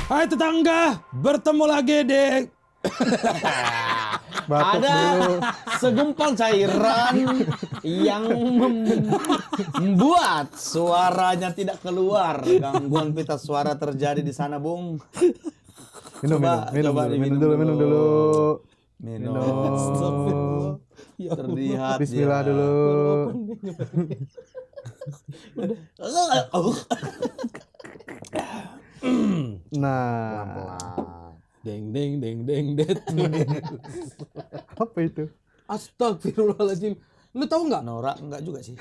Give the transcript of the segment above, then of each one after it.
Hai tetangga, bertemu lagi di Ada segumpal cairan yang membuat suaranya tidak keluar. Gangguan pita suara terjadi di sana, Bung. Minum dulu. Minum. Ya Terlihat Bismillah dia. dulu. Nah, deng deng deng deng det. apa itu? Astagfirullahaladzim. Lu tahu nggak? Norak enggak juga sih.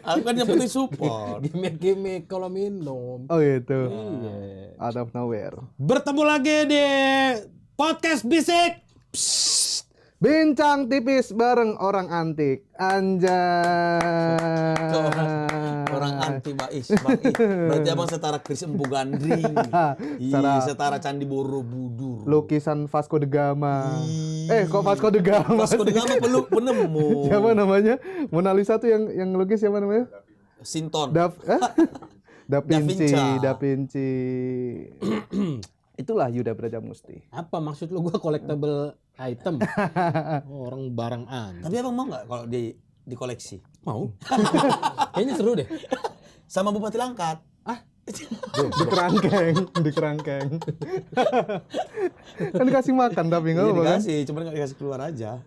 Aku kan yang penting support. Gimik-gimik kalau minum. Oh gitu. Iya. Out of nowhere. Bertemu lagi di podcast Bisik. Bincang tipis bareng orang antik. Anjay. Itu orang anti Bais. Berarti abang setara Chris Empu Gandring. Setara Candi Borobudur. Lukisan Vasco da Gama. Kok Vasco da Gama? Vasco da Gama penemu. Siapa namanya? Mona Lisa tuh yang lukis siapa namanya? Sinton. Da Vinci. Vinci. Da Vinci. Itulah Yuda Brajamusti. Apa maksud lu gua collectible item? Orang barang an. Tapi abang mau nggak kalau di koleksi? Mau? Kayaknya seru deh. Sama Bupati Langkat. Di kerangkeng. Kan dikasih makan tapi enggak Iya apa kan? dikasih, cuma nggak dikasih keluar aja.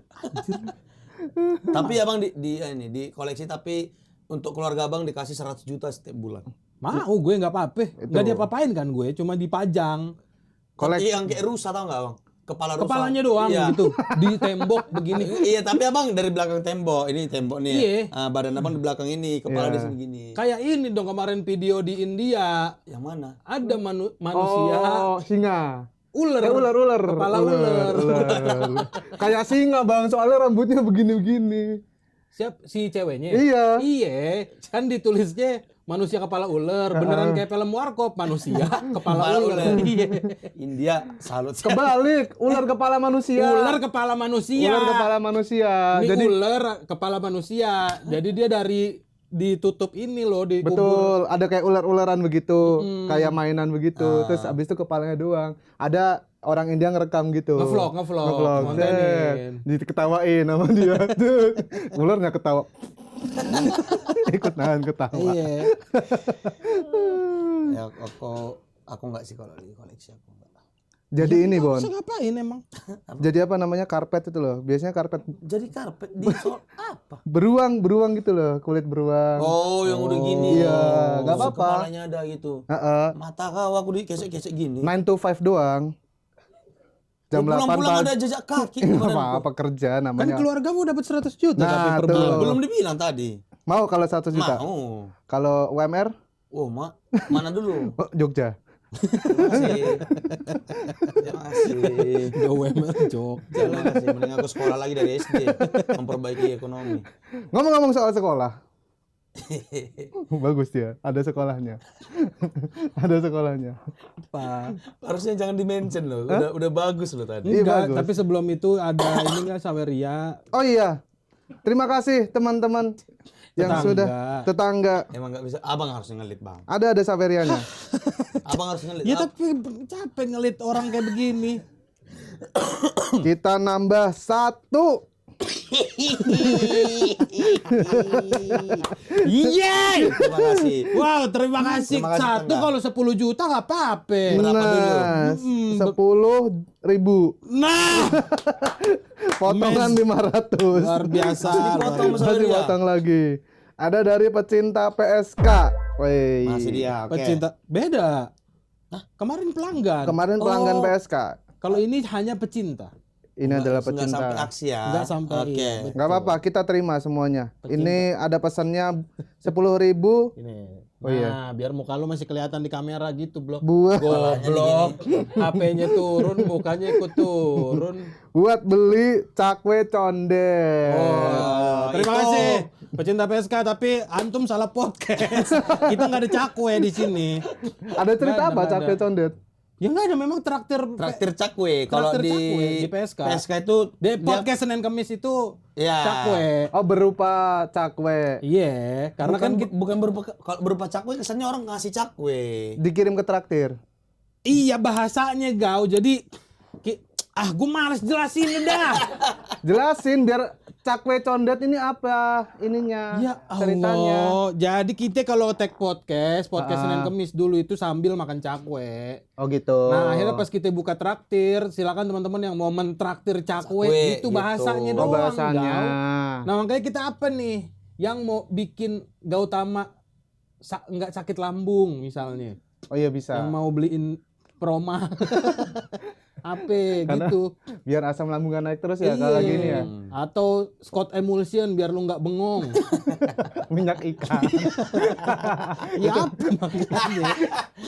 Tapi abang di koleksi, tapi untuk keluarga abang dikasih 100 juta setiap bulan. Mau gue nggak apa-apa. Nggak diapa-apain kan gue, cuma dipajang. Tapi yang kayak rusa tau nggak abang? Kepala rusa. Kepalanya doang Iya. gitu. Di tembok begini. Iya, tapi abang dari belakang tembok. Ini tembok nih. Iya. Badan abang di belakang ini, kepala di sini gini. Kayak ini dong kemarin video di India. Yang mana? Ada manusia. Oh, singa. Ular. Ular. Kepala ular. Kayak singa bang, soalnya rambutnya begini-begini. Siap si ceweknya? Iya. Iya. Kan ditulisnya manusia kepala ular. Beneran kayak film Warkop. Manusia kepala ular. Iya. India salut. Kebalik, ular kepala manusia. Ular kepala manusia. Ular kepala manusia. Ini Jadi ular kepala manusia. Jadi dia dari ditutup ini loh, dikubur. betul, ada kayak ular-ularan begitu, kayak mainan begitu. Terus abis itu kepalanya doang. Ada orang India ngerekam gitu. Ngevlog, Set. kontenin. Diketawain sama dia. Tuh. Ularnya ketawa. Ikut nahan ketawa. Iya. Ya, aku nggak sih kalau di koleksi aku nggak. Jadi ini Bon. Bisa ngapain emang? Jadi apa namanya karpet itu loh. Biasanya karpet Jadi karpet di apa? beruang gitu loh, kulit beruang. Oh, yang udah gini. Iya, nggak Terus apa-apa. Kepalanya ada gitu. Heeh. Mata kau aku dikesek-kesek gini. 9 to 5 doang. Jam 8 Pulang-pulang pagi. ada jejak kaki. Enggak apa-apa kerja Kan namanya. keluargamu dapat 100 juta Nah, tapi per tuh. bulan. Belum dibilang tadi. Mau kalau 100 juta? Mau. Kalau UMR? Oh, mana dulu? Oh, Jogja. Terima kasih. Terima kasih. UMR Jogja. Terima kasih. Mending aku sekolah lagi dari SD. Memperbaiki ekonomi. Ngomong-ngomong soal sekolah. Bagus dia, ada sekolahnya. Ada sekolahnya. Apa? Harusnya jangan di-mention loh. Udah bagus loh tadi. Iya, Enggak, bagus. tapi sebelum itu ada ini enggak Saweria. Oh iya. Terima kasih teman-teman yang Tetangga. sudah tetangga. Emang nggak bisa. Abang harus ngelit, Bang. Ada Saverianya. Abang harus ngelit. Ya tapi capek ngelit orang kayak begini. Kita nambah 1. Yeay! Terima kasih. Wow, terima kasih. Terima kasih, Satu tetangga. kalau 10 juta nggak apa-apa. Berapa dulu? Nah, 10.000. Nah, Potongan 500. luar biasa. Dipotong luar sama Masih dia. potong lagi. Ada dari pecinta PSK. Woi. Masih dia. Oke. Pecinta beda. Kemarin pelanggan. Kemarin pelanggan Oh. PSK. Kalau ini hanya pecinta. Ini adalah Nggak sampai pecinta. aksi ya. Nggak sampai, Oke. iya, betul. Nggak apa-apa, kita terima semuanya. Ini ada pesannya 10.000 Ini. Oh, iya. Nah, biar muka lu masih kelihatan di kamera gitu, Blok. buat Goblok. HP-nya turun, mukanya ikut turun. buat beli cakwe condet. Oh, terima itu. kasih pecinta PSK, tapi antum salah podcast. Kita nggak ada cakwe di sini. Ada cerita Nggak ada, apa nggak cakwe ada. condet? Ya nggak ada, memang Traktir cakwe. Kalau Traktir di cakwe di PSK. PSK itu Di podcast Senin Kamis itu Ya. cakwe. Oh, berupa cakwe. Iya, karena bukan kan bukan berupa kalau berupa cakwe kesannya orang ngasih cakwe. Dikirim ke traktir. Iya bahasanya Gau. Jadi gue males jelasin udah. Jelasin biar Cakwe Condet ini apa ininya Ya ceritanya. Allah. Jadi kita kalau tag podcast Senin Kemis dulu itu sambil makan cakwe. Oh gitu. Nah akhirnya pas kita buka traktir, silakan teman-teman yang mau mentraktir cakwe, gitu. itu bahasanya Oh doang. bahasanya. Gau. Nah makanya kita apa nih yang mau bikin Gautama nggak sakit lambung misalnya, Oh iya bisa. yang mau beliin Proma apa Karena gitu. biar asam lambung gak naik terus ya kalau gini ya. Atau Scott Emulsion biar lu nggak bengong. Minyak ikan. Ya apa maksudnya?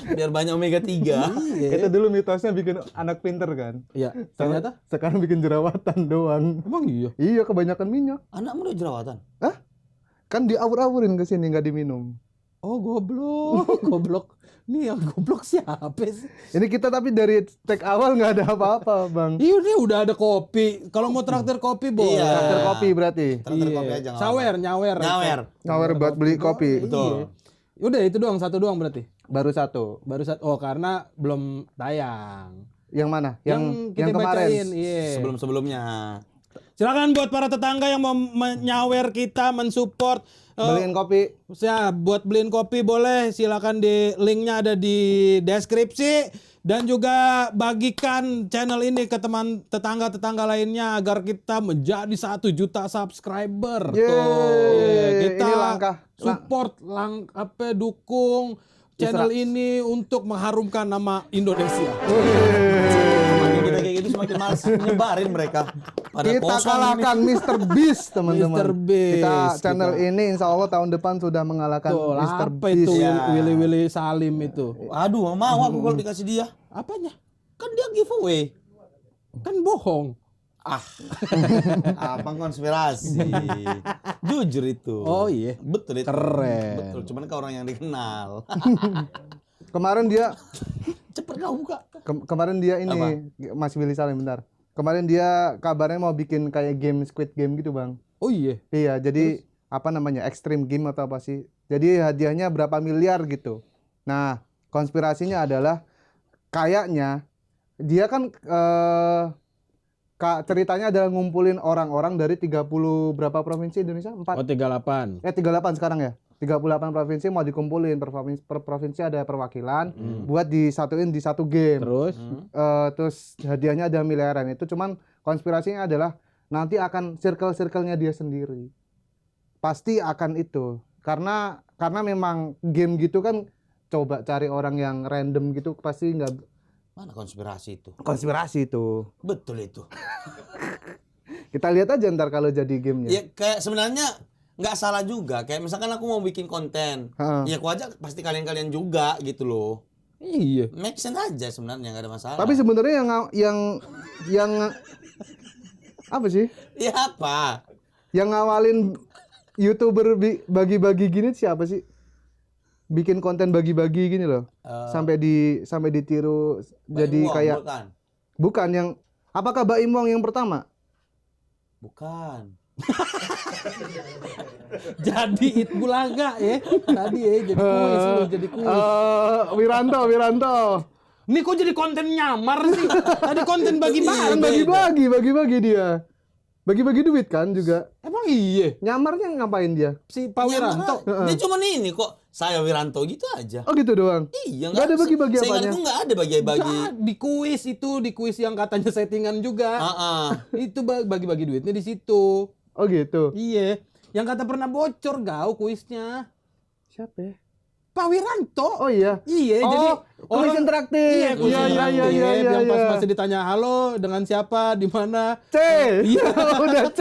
Biar banyak omega 3. Itu dulu mitosnya bikin anak pinter kan. Iya, ternyata Sekarang bikin jerawatan doang. emang iya. Iya kebanyakan minyak. Anakmu udah jerawatan? Kan diawur-awurin ke sini nggak diminum. Oh goblok, goblok. Nih yang goblok siapa sih? Ini kita tapi dari tag awal nggak ada apa-apa bang. Iya nih udah ada kopi. Kalau mau traktir kopi boleh. Iya. Traktir kopi berarti. Traktir kopi aja nggak Sawer, nyawer. Nyawer. Ngawer buat beli kopi. Betul. Udah itu doang, satu doang berarti. Baru satu. Oh karena belum tayang. Yang mana? Yang kita kemarin. bacain, iya. Sebelum-sebelumnya. Silakan buat para tetangga yang mau menyawer kita, mensupport. Beliin kopi. Ya, buat beliin kopi boleh, silakan di linknya ada di deskripsi dan juga bagikan channel ini ke teman tetangga lainnya agar kita menjadi 1 juta subscriber. Yeay, Kita ini langkah. support, dukung channel ini untuk mengharumkan nama Indonesia. Semakin kita kayak gitu semakin malas nyebarin mereka. Pada Kita kosong kalahkan Mr. Beast teman-teman. Mr. Beast, Kita channel ini insya Allah tahun depan sudah mengalahkan Tuh, Mr. apa Beast. itu Ya. Willy Salim itu? ini. Aduh, mau aku kalau dikasih dia. Apanya? Kan dia giveaway. Kan bohong. Abang konspirasi. Jujur itu. Oh iya. Betul itu. Keren. Betul, cuman ke orang yang dikenal. Kemarin dia Cepet kau buka. kemarin dia ini masih Willy Salim bentar. Kemarin dia kabarnya mau bikin kayak game Squid Game gitu, Bang. Oh iya. Iya, jadi apa namanya? Extreme Game atau apa sih? Jadi hadiahnya berapa miliar gitu. Nah, konspirasinya adalah kayaknya dia kan ceritanya adalah ngumpulin orang-orang dari 30 berapa provinsi Indonesia? 4. Oh 38. 38 sekarang ya. 38 provinsi mau dikumpulin, per provinsi ada perwakilan buat disatuin di satu game. Terus Terus hadiahnya ada miliaran. Itu cuman konspirasinya adalah nanti akan circle-circle-nya dia sendiri. Pasti akan itu. Karena memang game gitu kan coba cari orang yang random gitu pasti nggak. Mana konspirasi itu? Konspirasi itu. Betul itu. Kita lihat aja ntar kalau jadi gamenya. Ya kayak sebenarnya nggak salah juga. Kayak misalkan aku mau bikin konten, ya aku ajak pasti kalian juga gitu loh. iya. Make sense aja sebenarnya, nggak ada masalah. Tapi sebenarnya yang apa sih? ya apa? Yang ngawalin YouTuber bagi-bagi gini siapa sih? Bikin konten bagi-bagi gini loh. Sampai ditiru jadi Wong, kayak bukan yang apakah Baim Wong yang pertama? Bukan. Jadi it bulaga ya. Tadi ya jadi kuis lu, jadi kuis. Wiranto. Ini kok jadi konten nyamar sih? Tadi konten Kan bagi-bagi. bagi-bagi dia. Bagi-bagi duit kan juga. Emang iya. Nyamarnya ngapain dia? Si Pak Wiranto. Dia cuma ini kok. Saya Wiranto gitu aja. Oh gitu doang. Iya, Nggak ada bagi-bagi apanya? Seingatku nggak ada bagi-bagi. Nggak, di kuis yang katanya settingan juga. Itu bagi-bagi duitnya di situ. Oh gitu. Iya. Yang kata pernah bocor kuisnya. Siapa ya? Pak Wiranto. Oh iya. Iya, jadi kuis interaktif. Iya, kuis interaktif. Iya. Yang pas masih ditanya, halo dengan siapa, di mana? C. Iya, udah C.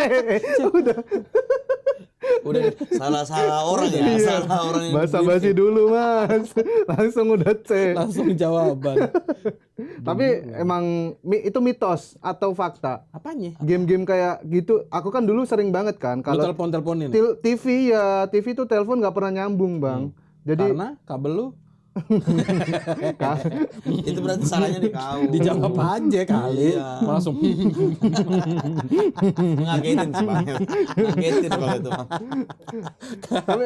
Udah salah orang ya, salah orang yang Basa-basi dulu, Mas. Langsung udah C. Langsung jawaban. Tapi emang itu mitos atau fakta? Apanya? Game-game kayak gitu, aku kan dulu sering banget kan Kalau kalau telepon-teleponin. TV itu telepon nggak pernah nyambung, Bang. Jadi Karena kabel lu itu berarti salahnya di kau. dijawab aja kali. Iya. Langsung. Ngagetin sih Bang. Ngagetin kalau itu Bang.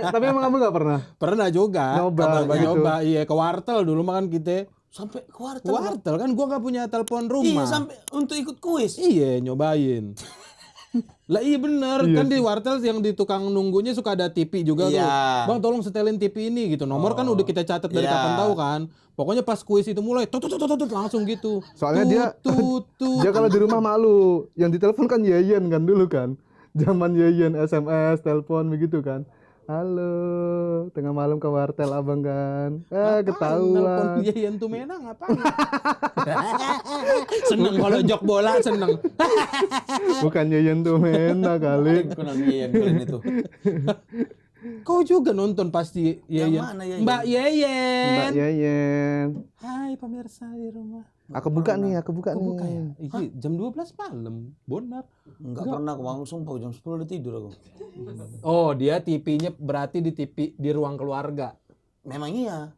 tapi emang kamu nggak pernah? Pernah juga. Nyoba gitu. Nyoba, iya ke wartel dulu makan kita. Sampai ke wartel. Wartel kan gua nggak punya telepon rumah. Iya, sampai untuk ikut kuis. Iya, nyobain. Lah iya bener, kan di wartel yang di tukang nunggunya suka ada TV juga tuh. Iya. Bang tolong setelin TV ini gitu. Nomor kan udah kita catat dari Iya. kapan tahu kan. Pokoknya pas kuis itu mulai tut langsung gitu. Soalnya dia dia kalau di rumah malu. Yang ditelepon kan Yeyen kan dulu kan. Zaman Yeyen SMS, telepon begitu kan. Halo, tengah malam ke wartel abang kan. Nelpon Ketahuan. Yeyen tuh Mena ngapain? Seneng kalau jok bola seneng. Bukan Yeyen tuh Mena kali. Aku namanya yang kalian itu. Kau juga nonton pasti Yeyen. mana Yeyen? Mbak Yeyen. Mbak Yeyen. Hai pemirsa di rumah. Aku buka nih. Buka ya? Ih, jam 12 malam. Benar. Enggak pernah aku bangun sumpah jam 10 udah tidur aku. Oh, dia TV-nya berarti di TV di ruang keluarga. Memang iya.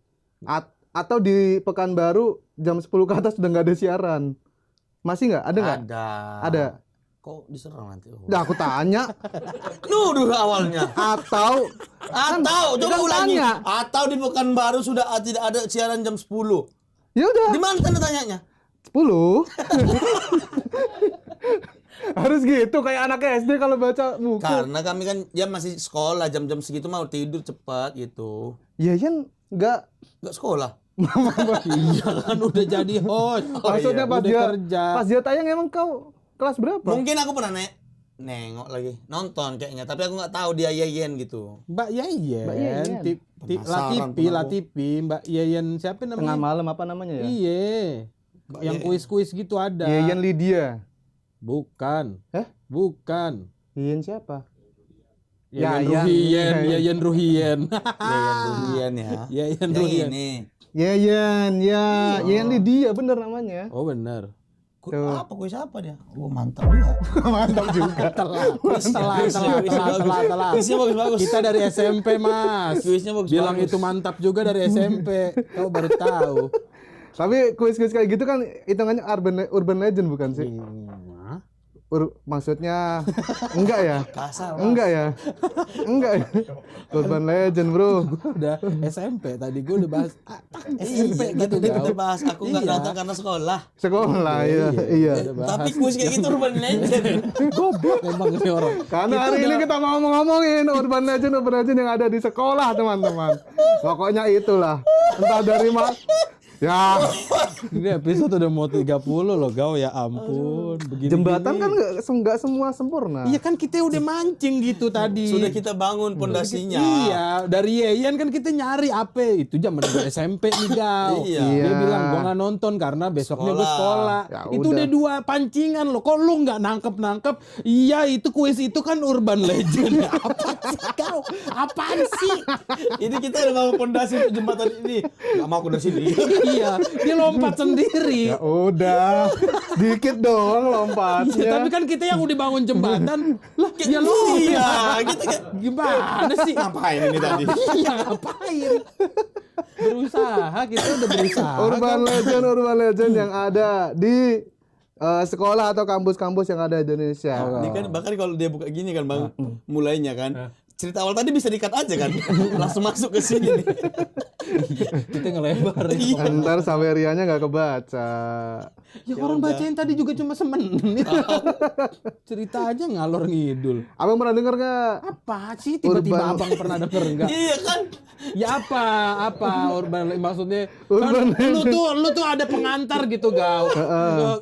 Atau di Pekanbaru jam 10 ke atas udah nggak ada siaran. Masih nggak? Ada nggak? Ada. Kok diserang nanti? Oh. Dah aku tanya. Nuduh awalnya. Atau Coba kan ulangi. tanya. Atau di Pekanbaru sudah tidak ada siaran jam 10. ya udah Di mana tanda tanyanya? 10. Harus gitu kayak anak SD kalau baca buku. Karena kami kan ya masih sekolah jam-jam segitu mau tidur cepat gitu. Yeyen nggak. Enggak sekolah. Iya kan udah jadi host. Maksudnya pas udah dia kerja. pas dia tayang emang kau kelas berapa? Mungkin aku pernah nengok lagi nonton kayaknya tapi aku nggak tahu dia Yeyen gitu. Mbak Yeyen. Mbak Yeyen. Penasaran Latipi. Mbak Yeyen siapa Tengah namanya? malam apa namanya ya? Iya. Mbak Yang Yeyen. kuis-kuis gitu ada. Yeyen Lydia. Bukan. Hah? Bukan. Yeyen siapa? Yeyen Ruhien. Yeyen Ruhian ya. Yeyen Yang Ruhien. ini. Yeyen, ya. Yeyen Lydia bener namanya. Oh benar. Apa kuis apa dia? Oh mantap juga. Mantap juga. Telat. Kuisnya bagus-bagus. Kita dari SMP, Mas. Kuisnya bagus. Bilang itu mantap juga dari SMP. Kau baru tahu. Tapi kuis-kuis kayak gitu kan hitungannya urban legend bukan sih? Hah? Maksudnya enggak ya? kasar. Mas. Enggak ya? Enggak ya? Urban legend, Bro. Udah SMP tadi gue udah bahas SMP Iya, gitu tadi kita Gau. bahas aku nggak Iya. datang karena sekolah. Sekolah ya. Iya. udah bahas. Tapi kuis kayak gitu urban legend. Goblok emang ini orang. Karena hari ini kita mau ngomongin urban legend yang ada di sekolah, teman-teman. Pokoknya itulah. Entah dari ya, Ini episode udah mau 30 loh Gau, ya ampun. Begini jembatan kan nggak semua sempurna. Iya kan kita udah mancing gitu tadi. Sudah kita bangun pondasinya. Iya, dari Yeyen kan kita nyari apa itu zaman gue SMP nih Gau. Iya. Dia bilang gua nggak nonton karena besoknya gue sekolah. Ya Itu udah. udah dua pancingan loh. Kok lu nggak nangkep? Iya itu kuis itu kan urban legend. Apa sih Gau? Apaan sih? Ini kita udah bangun pondasi untuk jembatan ini. Gak mau aku dari sini. Iya, dia lompat sendiri. Ya udah, dikit doang Iya, lompatnya. tapi kan kita yang udah bangun jembatan, lah dia lompat. Iya, gitu kan. Gimana sih? Ngapain ini tadi? Iya, ngapain? Berusaha, kita udah berusaha. urban legend yang ada di sekolah atau kampus-kampus yang ada di Indonesia. Ini kan bahkan kalau dia buka gini kan bang, mulainya kan. Cerita awal tadi bisa di-cut aja kan. Langsung masuk ke sini nih. Kita ngelebar Iya. ya. Ntar sampai rianya nggak kebaca. Ya orang bacain tadi juga cuma semenit. Cerita aja ngalor ngidul. Abang pernah denger nggak? Apa sih tiba-tiba Urban- abang pernah denger enggak? Iya kan. Ya apa urban maksudnya Urban kan lu tuh ada pengantar gitu Gau.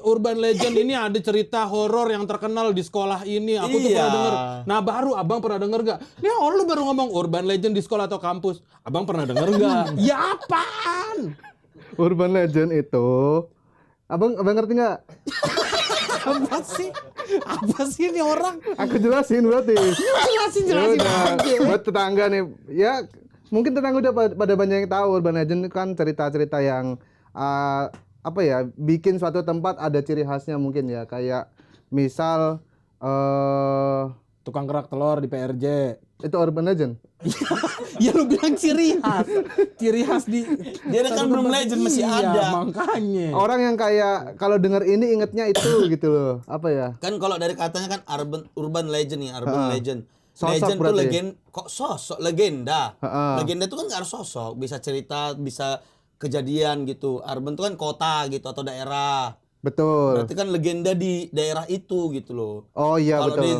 Urban legend ini ada cerita horor yang terkenal di sekolah ini. Aku tuh Iya. pernah denger. Nah baru abang pernah denger gak? Ya lu baru ngomong urban legend di sekolah atau kampus. Abang pernah denger gak? Ya apaan? Urban legend itu, abang ngerti nggak? Apa sih? Apa sih ini orang? Aku jelasin berarti. Jelasin Ya udah, aja. buat tetangga nih, ya mungkin tetangga udah pada banyak yang tahu urban legend kan cerita-cerita yang apa ya, bikin suatu tempat ada ciri khasnya mungkin ya, kayak misal Tukang kerak telur di PRJ. itu urban legend. Ya lu bilang ciri khas. Ciri khas di Dia kan belum legend masih Iya, ada. makanya. Orang yang kayak kalau denger ini ingetnya itu gitu loh, apa ya? Kan kalau dari katanya kan urban legend nih, urban legend. Sosok Legend tuh berarti. kok sosok legenda. Ha-ha. Legenda tuh kan nggak harus sosok, bisa cerita, bisa kejadian gitu. Urban itu kan kota gitu atau daerah. Betul. Berarti kan legenda di daerah itu gitu loh. Oh iya Kalau betul.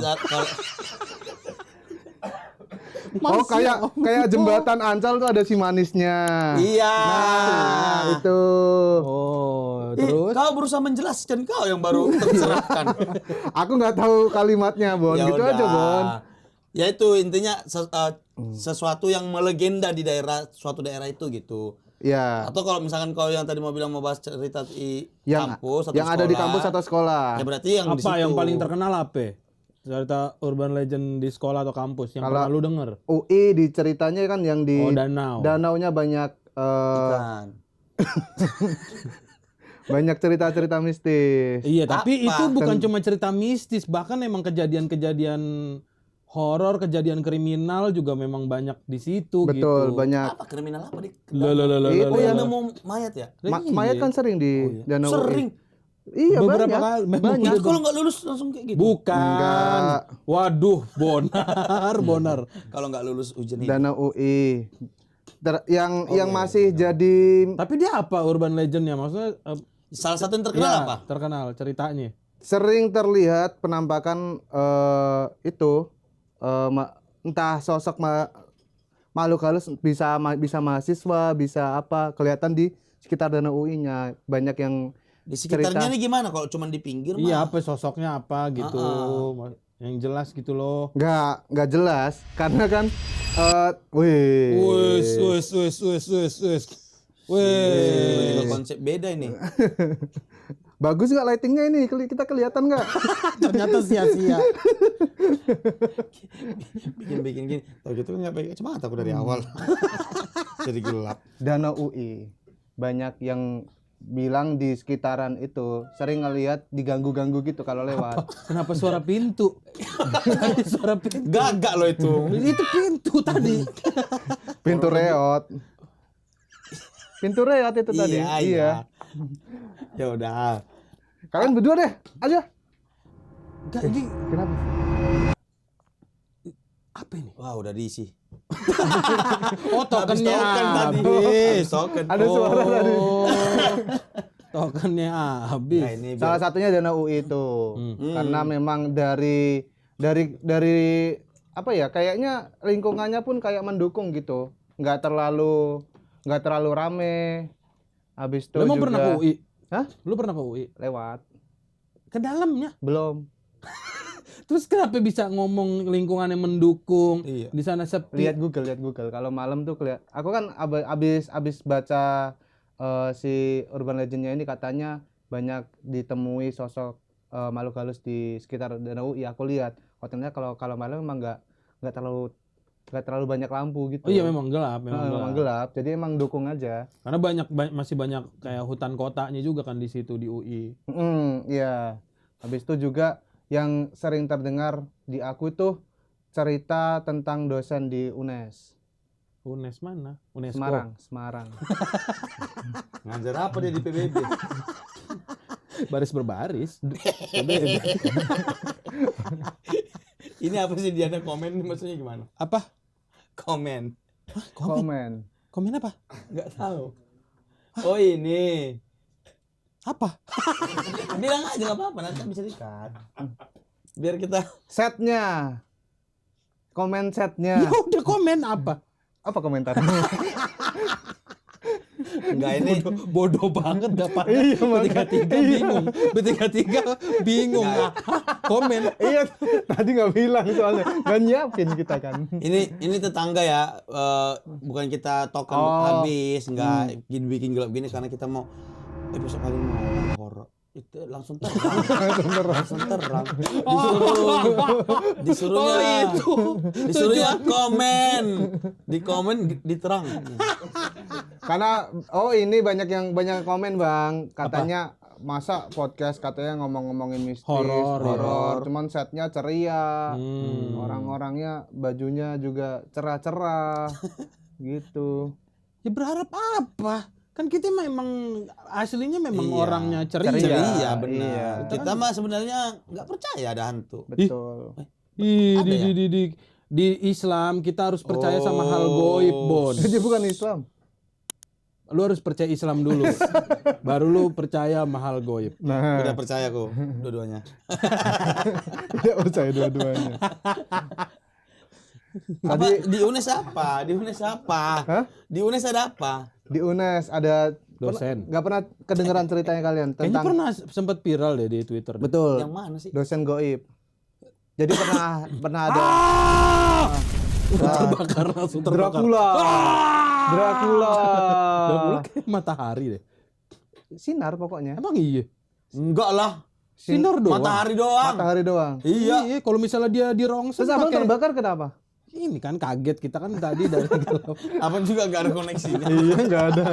Oh kayak jembatan Ancol tuh ada si manisnya. Iya. Nah, itu. Oh, Terus kau berusaha menjelaskan, kau yang baru tercerahkan. Aku nggak tahu kalimatnya, Bon. Ya Gitu udah. aja, Bon. Ya itu intinya sesuatu yang melegenda di daerah suatu daerah itu gitu. Ya. Atau kalau misalkan kau yang tadi mau bilang mau bahas cerita di Yang kampus atau yang ada di kampus atau sekolah. ya berarti yang di apa situ. yang paling terkenal apa? Cerita urban legend di sekolah atau kampus yang pernah lu denger? UI di ceritanya kan yang di Oh, danau. danaunya banyak Ikan. banyak cerita-cerita mistis. Iya, tapi Apa? itu bukan cuma cerita mistis, bahkan emang kejadian-kejadian horor, kejadian kriminal juga memang banyak di situ Betul, gitu. banyak. Apa kriminal apa dik? Loh, Itu yang yang nemu mayat ya? mayat kan sering di danau UI. Sering. Iya, Beberapa banyak. kali memang Banyak. Itu kalau nggak lulus langsung kayak gitu. bukan. Enggak. Waduh, bonar. Kalau nggak lulus ujian ini. Danau UI. Yang masih jadi Tapi dia apa urban legendnya? Maksudnya Salah satu yang terkenal ya, apa? terkenal ceritanya. sering terlihat penampakan itu entah sosok makhluk halus bisa mahasiswa, bisa apa kelihatan di sekitar danau UI-nya. Banyak yang Di sekitarnya cerita. nih gimana? Kalau cuma di pinggir Iya, mah. apa sosoknya apa gitu. Yang jelas gitu loh. nggak jelas karena kan wih. Wes. Tiba-tiba konsep beda ini. Bagus nggak lightingnya ini? Kita kelihatan nggak? Ternyata sia-sia. Bikin gini. Tahu gitu kan nggak pakai kacamata aku dari awal. Jadi gelap. Danau UI banyak yang bilang di sekitaran itu sering ngelihat diganggu-ganggu gitu kalau lewat. Kenapa suara pintu? Tadi suara pintu. Gagak loh itu. Itu pintu tadi. Pintu reot. Pintu reot itu tadi. Iya. Ya udah. Kalian berdua deh aja. Enggak, ini Kenapa? apa ini? Wah udah diisi. Oh, tokennya tadi. habis. Habis token. Ada suara tadi. Tokennya habis. Nah, ini Salah satunya Danau UI itu. Karena memang dari apa ya? Kayaknya lingkungannya pun kayak mendukung gitu. Nggak terlalu rame. Habis itu Lu emang juga pernah ke UI? Hah? Lu pernah ke UI? Lewat. Ke dalamnya? Belum. Terus kenapa bisa ngomong lingkungannya mendukung? Iya. Di sana sepi. Lihat Google. Kalau malam tuh aku kan abis baca si urban legendnya ini katanya banyak ditemui sosok makhluk halus di sekitar Danau UI. Aku lihat hotelnya kalau malam emang nggak terlalu banyak lampu gitu. Oh iya, memang gelap, memang gelap. Jadi emang dukung aja. Karena masih banyak kayak hutan kotanya juga kan di situ di UI. Iya. Habis itu juga yang sering terdengar di aku tuh cerita tentang dosen di UNES. UNES mana? UNESCO. Semarang. Ngajar apa dia di PBB? Baris berbaris. Ini apa sih dia ada komen maksudnya gimana? Apa? Komen. Komen. Komen apa? Enggak tahu. Oh ini. Apa? Bilang aja enggak apa-apa nanti bisa di-cut. Biar kita Setnya. Komen setnya. Ya udah, komen apa? Apa komentarnya? enggak ini Bodoh banget dapat. Iya, Bertiga-tiga iya. bingung. Bertiga-tiga bingung. Komen. Iya, tadi nggak bilang soalnya nggak nyiapin kita kan. ini tetangga ya, bukan kita token habis, enggak bikin gelap gini karena kita mau episode kali ini mau ngomong horor. Itu langsung terang. Langsung terang. Disuruhnya disuruhnya komen. Di komen diterang. Karena ini banyak komen Bang, katanya masa podcast katanya ngomongin mistis, horor, cuman setnya ceria, orang-orangnya bajunya juga cerah-cerah, gitu. Ya berharap apa? Kan kita memang aslinya memang Iya. orangnya ceria. Ceria benar. Iya. Kita mah sebenarnya nggak percaya ada hantu. Betul. Di, di Islam kita harus percaya sama hal goib, Bon. Dia bukan Islam. Lu harus percaya Islam dulu. Baru lu percaya mahal goib. Nah, Udah percaya kok dua-duanya. tidak percaya dua-duanya. Apa di UNES apa? Di UNES apa? Hah? Di UNES ada apa? Di UNES ada Dosen. nggak pernah kedengeran ceritanya kalian Kayaknya tentang pernah sempat viral deh di Twitter. betul Yang mana sih? dosen goib. Jadi pernah ada Terbakar langsung terbakar. Dracula. Dracula. Dracula kayak matahari deh. Sinar pokoknya. Emang iya? Enggak lah. Sinar doang. Matahari doang. Matahari doang. Iya. Kalau misalnya dia dirongsok Terus abang pakai- terbakar kenapa? Ini kan kaget kita kan tadi dari gelap. Apa juga enggak ada koneksinya. Iya nggak ada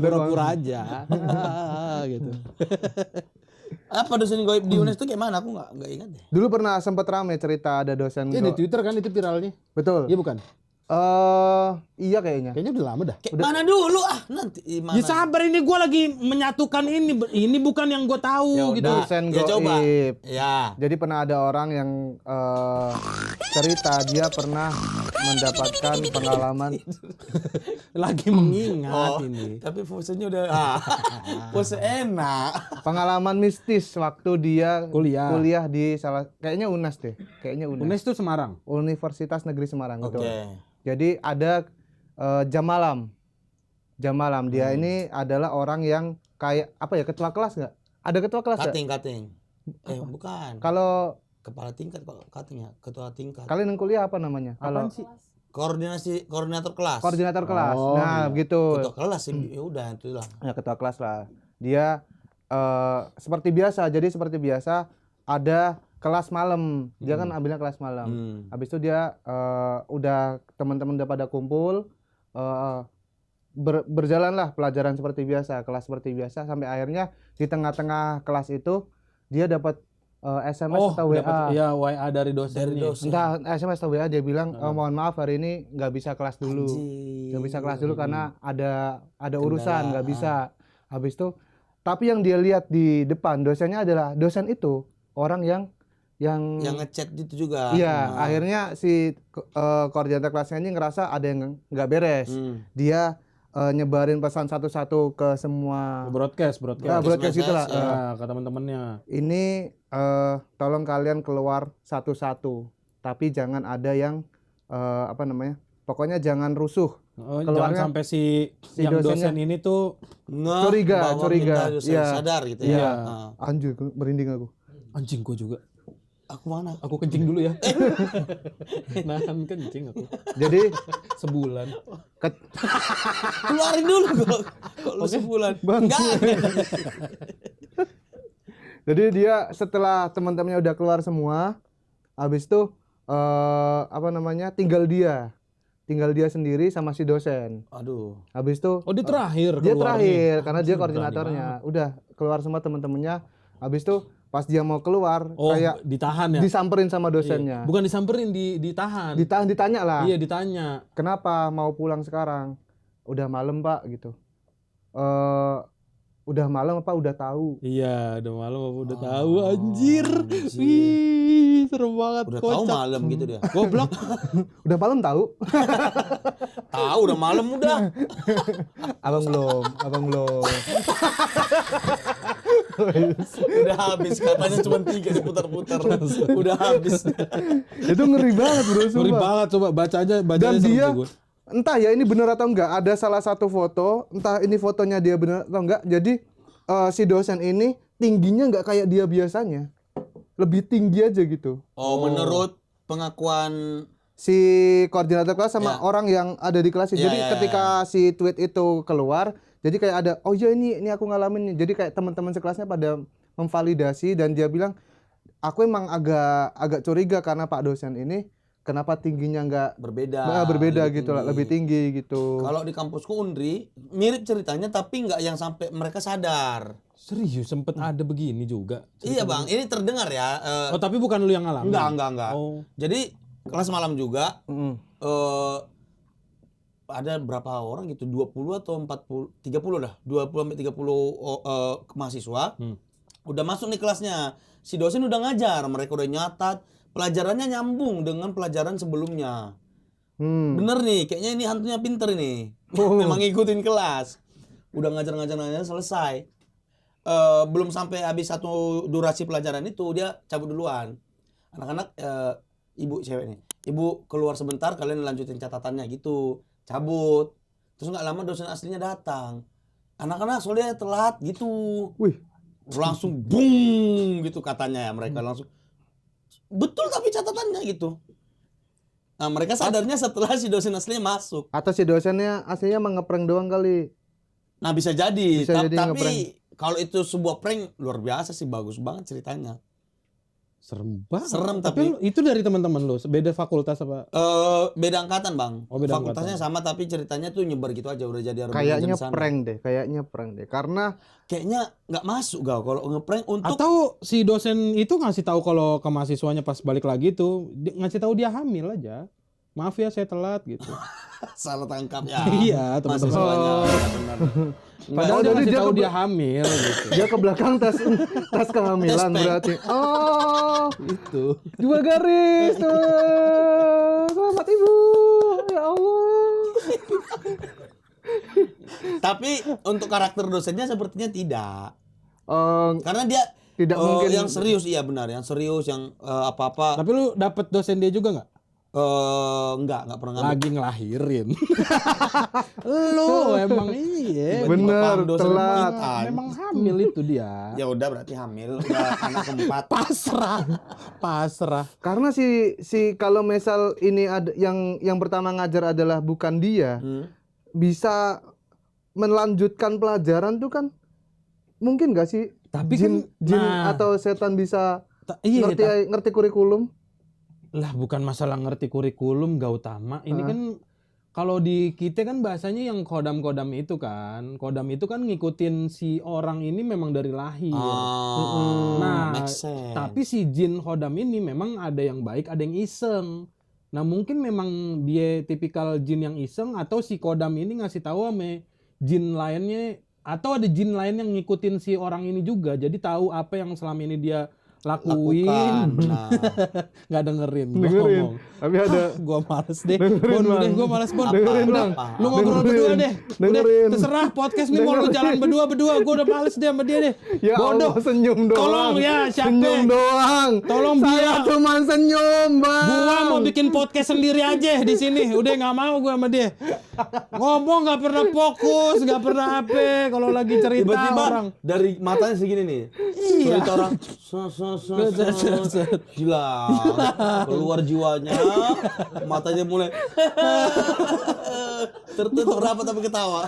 Pura-pura aja. Gitu. Apa dosen goib di UNES itu kayak mana? Aku enggak ingat deh. Dulu pernah sempat rame cerita ada dosen Iya di Twitter kan itu viralnya. betul. Iya bukan? Iya kayaknya. Kayaknya udah lama dah. Kayak mana dulu nanti mana? Ya sabar ini gua lagi menyatukan ini. Ini bukan yang gua tahu Ya gitu. udah. Dosen Ya coba. goib. Ya. Jadi pernah ada orang yang cerita dia pernah mendapatkan pengalaman Lagi mengingat Oh, ini. tapi posenya udah pose enak. pengalaman mistis waktu dia Kuliah. di kayaknya UNES deh. Kayaknya UNES. UNES itu Semarang. Universitas Negeri Semarang Oke. gitu. Jadi ada jam malam. Jam malam dia ini adalah orang yang kayak apa ya, ketua kelas nggak? Ada ketua kelas nggak? Kating. Bukan. Kalau Kepala tingkat kok kating ya, ketua tingkat. kalian yang kuliah apa namanya? Kalau sih? Koordinator kelas. koordinator kelas. Oh, nah, iya. begitu. Ketua kelas sih, ya udah itulah. Ya ketua kelas lah. Dia seperti biasa. Jadi seperti biasa ada kelas malam. Dia kan ambilnya kelas malam. Habis itu dia udah teman-teman udah pada kumpul, berjalanlah pelajaran seperti biasa, kelas seperti biasa sampai akhirnya di tengah-tengah kelas itu dia dapat SMS atau WA. Iya, WA dari dosen. Entah SMS atau WA dia bilang mohon maaf hari ini nggak bisa kelas dulu. Nggak bisa kelas dulu karena ada urusan nggak bisa. Habis itu tapi yang dia lihat di depan dosennya adalah dosen itu orang yang ngechat gitu juga. iya, akhirnya si koordinator kelasnya ini ngerasa ada yang nggak beres. Dia nyebarin pesan satu-satu ke semua broadcast gitu lah. ya, ke teman-temannya. Ini tolong kalian keluar satu-satu, tapi jangan ada yang pokoknya jangan rusuh. Jangan sampai si yang dosennya dosen ini tuh curiga. Iya. Sadar gitu Iya. ya. Anjir, merinding aku. anjing gua juga. Aku mana? Aku kencing dulu ya. Nahan kencing aku. Jadi Sebulan. Keluarin dulu kok lu sebulan. Enggak. jadi dia setelah teman-temannya udah keluar semua, habis itu tinggal dia sendiri sama si dosen. Aduh. Habis itu Oh, dia terakhir dia keluarnya. terakhir karena dia Anjing, koordinatornya. berani Udah keluar semua teman-temannya. Habis itu pas dia mau keluar Oh, kayak ditahan ya. disamperin sama Iya. dosennya. Bukan disamperin, ditahan. Ditanya lah. Iya, ditanya. Kenapa mau pulang sekarang? Udah malam, Pak, gitu. Udah malam apa udah tahu? Iya, udah malam aku udah tahu Oh, anjir. anjir. Wih, serem banget. Udah tahu kocak. malam gitu dia. Goblok. Udah malam tahu? Tahu udah malam udah. Abang belum. Udah habis katanya cuma 3 seputar-putar. Udah habis. Itu ngeri banget, Bro, Ngeri sumpah. banget, coba bacanya Dan serem dia sih gua. entah ya ini benar atau enggak, ada salah satu foto, entah ini fotonya dia benar atau enggak. Jadi si dosen ini tingginya enggak kayak dia biasanya. Lebih tinggi aja gitu. Oh, menurut pengakuan Si koordinator kelas sama Ya. orang yang ada di kelas. Ya, Jadi ya, ketika si tweet itu keluar, jadi kayak ada, oh iya ini aku ngalamin nih. Jadi kayak teman-teman sekelasnya pada memvalidasi dan dia bilang, aku emang agak curiga karena Pak dosen ini kenapa tingginya enggak berbeda lebih gitu lah, tinggi. lebih tinggi gitu. Kalau di kampusku Unri mirip ceritanya tapi nggak yang sampai mereka sadar. Serius sempet ada begini juga. Iya bang, ini terdengar ya. Oh, tapi bukan lu yang ngalamin. Enggak. Oh. Jadi kelas malam juga Mm-mm. ada berapa orang gitu, 20 atau 40, 30 dah, 20 sampai 30 mahasiswa. Udah masuk nih kelasnya. Si dosen udah ngajar, mereka udah nyatat, pelajarannya nyambung dengan pelajaran sebelumnya. Bener nih, kayaknya ini hantunya pinter ini. Memang ngikutin kelas. udah ngajar selesai. Belum sampai habis satu durasi pelajaran itu dia cabut duluan. Anak-anak ibu cewek nih, ibu keluar sebentar, kalian lanjutin catatannya gitu, cabut. Terus nggak lama dosen aslinya datang. Anak-anak soalnya telat gitu. Wih, Langsung bung gitu katanya ya, mereka langsung betul tapi catatannya gitu. Nah mereka sadarnya setelah si dosen aslinya masuk. atau si dosennya aslinya emang ngeprank doang kali. Nah bisa jadi, Bisa jadi tapi ngeprank. kalau itu sebuah prank luar biasa sih, bagus banget ceritanya. Serem banget. Serem, Tapi tapi- itu dari teman-teman lu, beda fakultas apa? Beda angkatan bang. Oh, beda Fakultasnya sama tapi ceritanya tuh nyebar gitu aja, udah jadi urban Kayaknya legend sana. prank deh. Karena Kayaknya nggak masuk gak kalau ngeprank untuk Atau si dosen itu ngasih tahu kalau ke mahasiswanya pas balik lagi tuh ngasih tahu dia hamil aja. Maaf ya saya telat gitu. salah tangkap ya. Iya, teman-teman. Mahasiswanya, Oh. ya benar. Padahal Oh, dia jadi ngasih dia tahu ke- dia hamil gitu. dia ke belakang tas kehamilan Tes pack. berarti. Oh, Itu. 2 garis tuh. Selamat ibu. Ya Allah. Tapi untuk karakter dosennya sepertinya tidak. Eh, Karena dia Tidak mungkin. yang serius, iya benar, yang serius, yang apa-apa Tapi lu dapet dosen dia juga nggak? enggak pernah ngambil. Lagi ngelahirin. Lu emang iya. Bener, Tiba-tiba dosen telat. pamitan. Memang hamil itu dia. Ya udah berarti hamil, udah anak keempat. Pasrah. Karena si kalau misal ini ada yang pertama ngajar adalah bukan dia, bisa melanjutkan pelajaran tuh kan mungkin gak sih? Tapi jin kan, nah. atau setan bisa Iya, ngerti kurikulum? lah bukan masalah ngerti kurikulum gak utama. Ini kan kalau di kita kan bahasanya yang kodam-kodam itu kan. Kodam itu kan ngikutin si orang ini memang dari lahir. Nah, make sense. tapi si jin kodam ini memang ada yang baik, ada yang iseng. Nah, mungkin memang dia tipikal jin yang iseng atau si kodam ini ngasih tahu sama jin lainnya atau ada jin lain yang ngikutin si orang ini juga. Jadi tahu apa yang selama ini dia lakuin. Nah, Nggak dengerin gua Dengerin. ngomong. Tapi ada Gua males deh. Dengerin, Bon, Bang. deh, gua males Bon. Dengerin, Udah, Bang. lu ngobrol Dengerin. berdua deh. Udah, Dengerin. terserah podcast nih mau lu jalan berdua. Gua udah males deh sama dia deh. ya Bodoh. Allah, senyum doang. Tolong ya, siapa? Senyum doang. Tolong Saya biar. cuma senyum, Bang. Gua mau bikin podcast sendiri aja di sini. Udah nggak mau gua sama dia. Ngomong nggak pernah fokus, nggak pernah apa. Kalau lagi cerita tiba-tiba orang. dari matanya segini nih. Iya. Cerita orang hilang. Keluar jiwanya, matanya mulai tertutup rapat tapi ketawa.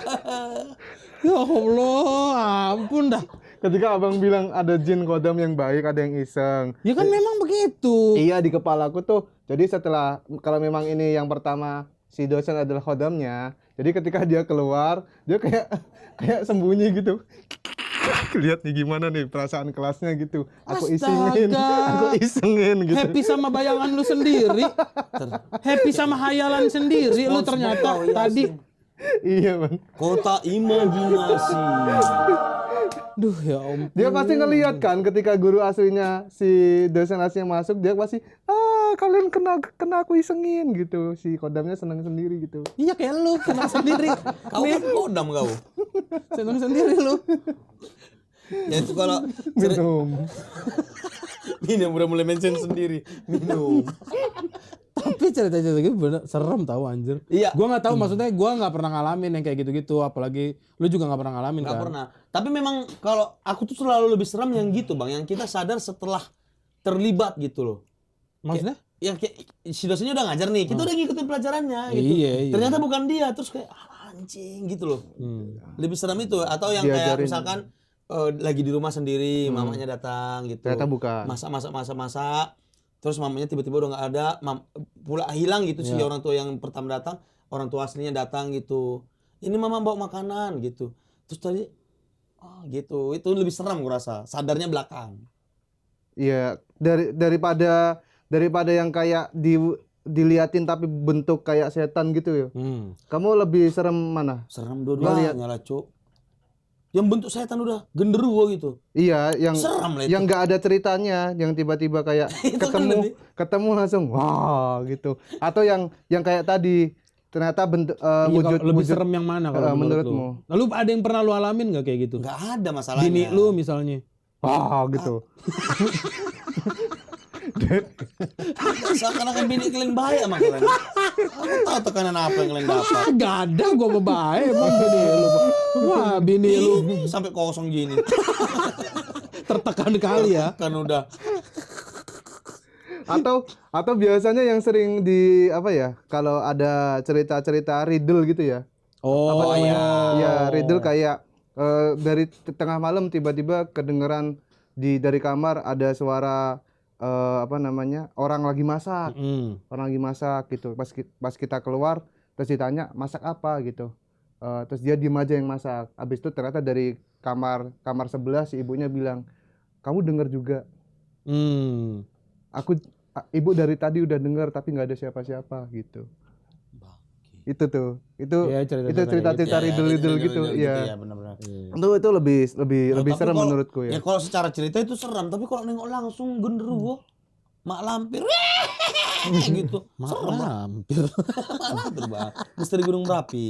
Ya Allah, ampun dah. Ketika abang bilang ada jin kodam yang baik, ada yang iseng. Ya kan memang begitu. Iya, di kepalaku tuh. Jadi setelah kalau memang ini yang pertama si dosen adalah kodamnya, jadi ketika dia keluar, dia kayak sembunyi gitu. Lihat nih gimana nih perasaan kelasnya gitu. Aku isengin, Astaga. aku isengin gitu. Happy sama bayangan lu sendiri. Happy sama hayalan sendiri lu ternyata tadi. Iya, Bang. Kota imajinasi. Duh ya om. Dia pasti ngelihat kan ketika guru aslinya si dosen aslinya masuk, dia pasti kalian kena aku isengin gitu. Si kodamnya senang sendiri gitu. Iya kayak lu senang sendiri. Kau kan kodam kau. Senang sendiri lu. Ya itu kalau Minum. udah mulai mention sendiri. Minum. Tapi cerita-cerita gitu bener serem tahu anjir. Iya. Gua nggak tahu maksudnya gua nggak pernah ngalamin yang kayak gitu-gitu, apalagi lu juga nggak pernah ngalamin Nggak kan. pernah. Tapi memang kalau aku tuh selalu lebih seram yang gitu bang, yang kita sadar setelah terlibat gitu loh. Maksudnya? Yang kayak si dosennya udah ngajar nih, kita udah ngikutin pelajarannya gitu. Iya, iya. Ternyata bukan dia, terus kayak anjing gitu loh. Lebih seram itu. Atau yang kayak Diajarin. misalkan lagi di rumah sendiri, mamanya datang gitu. Ternyata bukan. Masak. Terus mamanya tiba-tiba udah nggak ada, pula hilang gitu si orang tua yang pertama datang, orang tua aslinya datang gitu. Ini mama bawa makanan gitu. Terus tadi, oh gitu, itu lebih seram gue rasa. Sadarnya belakang. Iya, daripada yang kayak diliatin tapi bentuk kayak setan gitu ya. Kamu lebih serem mana? Serem dua-duanya lah, Cuk. Yang bentuk setan udah genderuwo gitu. Iya, yang Serem lah itu. yang nggak ada ceritanya, yang tiba-tiba kayak Itu kan lebih- ketemu langsung wah gitu. Atau yang kayak tadi ternyata bentuk Iya, wujud kalau lebih wujud serem yang mana kalau menurut lu? menurutmu? Lalu ada yang pernah lu alamin nggak kayak gitu? Nggak ada masalahnya. Bini lu misalnya. gitu. Seakan-akan bini kalian bahaya sama kalian. Aku tahu tekanan apa yang kalian dapat. Gak ada gua bebae emang bini lu. Wah, bini lu Ini sampai kosong gini. tertekan kali ya. Kan udah. Atau biasanya yang sering di apa ya? Kalau ada cerita-cerita riddle gitu ya. Oh iya. Ya, riddle kayak dari tengah malam tiba-tiba kedengeran dari kamar ada suara apa namanya? Orang lagi masak. Orang lagi masak gitu. Pas kita keluar terus ditanya masak apa gitu. Terus dia diem aja yang masak. Habis itu ternyata dari kamar sebelah si ibunya bilang, "Kamu dengar juga." Ibu dari tadi udah dengar tapi nggak ada siapa-siapa gitu. Itu tuh. Itu Iya, cerita-cerita riddle gitu. Iya, Iya. benar-benar. Itu lebih Tapi serem kalau- menurutku ya. Ya kalau secara cerita itu seram, tapi kalau nengok langsung genderuwo, mak lampir, gitu. Serem. Hampir. Mak lampir, Bang. Misteri Gunung Merapi.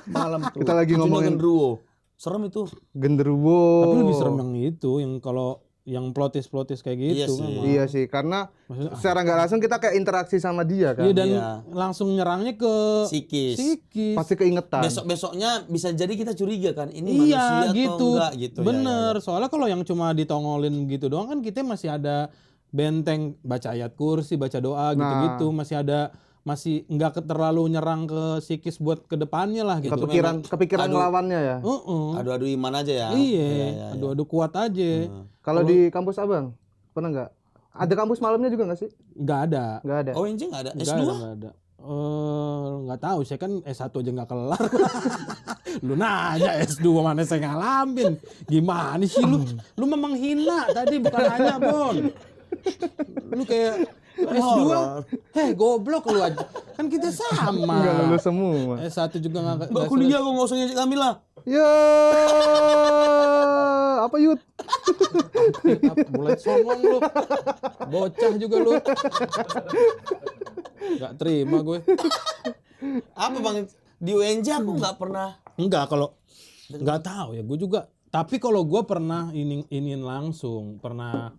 Malam tuh. Kita lagi Munculnya ngomongin- genderuwo. Serem itu. Genderuwo. Tapi lebih serem yang itu, yang kalau yang plotis kayak gitu Iya kan. sih. Bang. Iya sih, karena Maksudnya, secara nggak langsung kita kayak interaksi sama dia kan. Iya, dan Iya. langsung nyerangnya ke Psikis. psikis. Pasti keingetan. Besok-besoknya bisa jadi kita curiga kan, ini Iya manusia gitu, atau enggak gitu. bener. Soalnya kalau yang cuma ditongolin gitu doang kan kita masih ada benteng baca ayat kursi, baca doa gitu-gitu, masih nggak terlalu nyerang ke psikis buat kedepannya lah gitu. Kepikiran ngelawannya ya. Adu-adu iman aja ya. Iya, adu-adu kuat aja. Kalau di kampus Abang pernah nggak? Ada kampus malamnya juga nggak sih? Nggak ada. Nggak ada. ONJ nggak ada. Nggak S2? ada, nggak ada. Nggak tahu, saya kan S1 aja nggak kelar. Lu nanya S2 mana saya ngalamin. Gimana sih lu? Lu memang hina tadi, bukan nanya, Bon. Lu kayak S2, goblok lu aja. Kan kita sama. Nggak lulus semua. S1 juga nggak Mbak kuliah kok nggak usah ngejek kami lah. Ya, apa Yud? Mulai songong lu. Bocah juga lu. Nggak terima gue. Apa Bang? Di UNJ aku nggak pernah. Enggak, kalau nggak tahu ya, gue juga. Tapi kalau gue pernah iniin langsung, pernah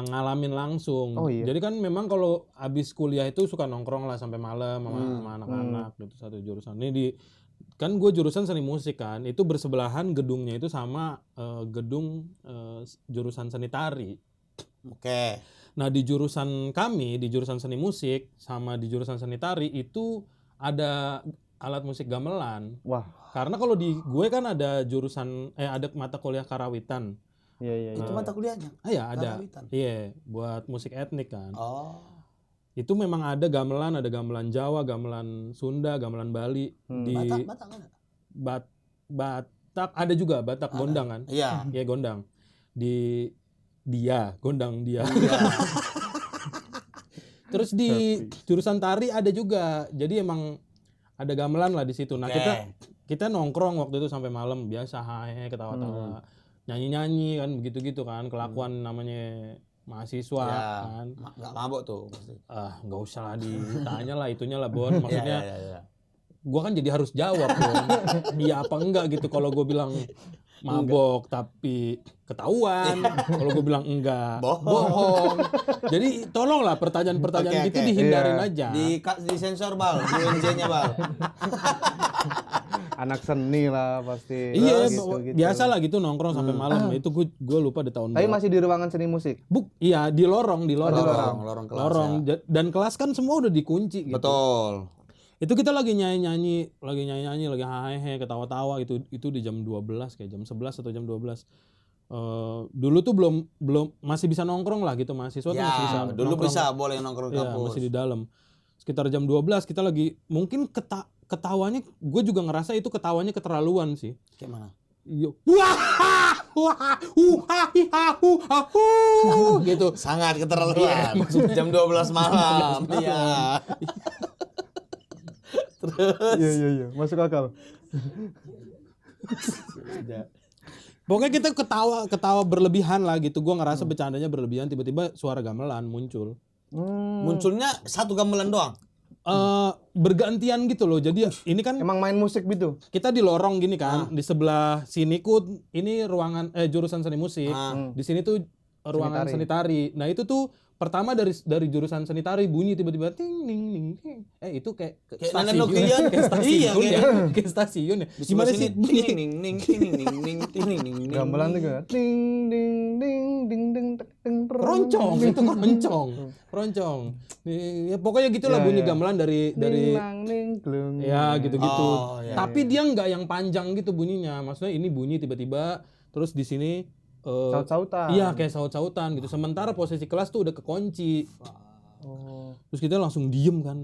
ngalamin langsung. Oh, iya. Jadi kan memang kalau habis kuliah itu suka nongkrong lah sampai malam sama anak-anak gitu, satu jurusan. Ini kan gue jurusan seni musik kan, itu bersebelahan gedungnya itu sama gedung jurusan seni tari. Oke. Nah di jurusan kami, di jurusan seni musik sama di jurusan seni tari itu ada alat musik gamelan. Wah. Karena kalau di gue kan ada jurusan ada mata kuliah karawitan. Iya. Itu mata kuliahnya. Iya ada. Karawitan. Iya, buat musik etnik kan. Oh. Itu memang ada gamelan Jawa, gamelan Sunda, gamelan Bali. Di Batak ada. Batak ada juga, Batak Gondang kan. Iya. Iya Gondang. Di Gondang dia. Terus di jurusan tari ada juga. Jadi emang ada gamelan lah di situ. Nah, kita nongkrong waktu itu sampai malam, biasa hahe ketawa-tawa. Nyanyi-nyanyi kan begitu-gitu kan, kelakuan namanya mahasiswa kan. Nggak mabok tuh pasti. Nggak usah lah ditanya lah itunya lah Bon. Maksudnya Iya. gua kan jadi harus jawab Bon. Iya apa enggak gitu kalau gue bilang mabok tapi ketahuan. Kalau gue bilang enggak, bohong. Jadi tolonglah pertanyaan-pertanyaan gitu dihindarin aja. Di sensor Bal, di UNJ-nya Bal. Anak seni lah pasti. Iya, Gitu. biasa lah gitu nongkrong sampai malam. Itu gue lupa di tahun Tapi berapa. masih di ruangan seni musik. Iya, di lorong. Lorong kelas. Lorong. Dan kelas kan semua udah dikunci gitu. Betul. Itu kita lagi nyanyi-nyanyi, lagi hahehe, ketawa-tawa itu di jam 12 kayak jam 11 atau jam 12. Dulu tuh belum masih bisa nongkrong lah gitu, mahasiswa tuh masih bisa. Dulu nongkrong. bisa boleh nongkrong di Iya, kampus. masih di dalam. Sekitar jam 12 kita lagi mungkin ketawanya, gue juga ngerasa itu ketawanya keterlaluan sih. Kayak mana? Iya. Gitu. Sangat keterlaluan. Jam 12 malam. Iya. Iya. Masuk akal. Pokoknya kita ketawa berlebihan lah gitu. Gua ngerasa bercandanya berlebihan, tiba-tiba suara gamelan muncul. Munculnya satu gamelan doang. bergantian gitu loh. Jadi ini kan Emang main musik gitu. kita di lorong gini kan, di sebelah sini ini ruangan jurusan seni musik. Di sini tuh ruangan sanitari. Nah, itu tuh pertama dari jurusan sanitari bunyi tiba-tiba ting ning ning ting. Itu kayak Nenek stasiun. Nokia. Kayak stasiun Iya, ya. Kayak stasiun ya. Di Gimana sebelah sih sini, bunyi? ting ning ning ting ning ning ting ning ning. Gamelan tuh kan. Ding ding ding ding ding tek, ding ter. Roncong, itu keroncong. Roncong. Ya pokoknya gitulah Ya, bunyi ya. gamelan dari Ding nang ning glung. ya gitu-gitu. Oh, ya, Tapi dia nggak yang panjang gitu bunyinya. Maksudnya ini bunyi tiba-tiba terus di sini Saut-sautan. iya kayak saut-sautan gitu. Sementara posisi kelas tuh udah kekunci. Oh. Terus kita langsung diem kan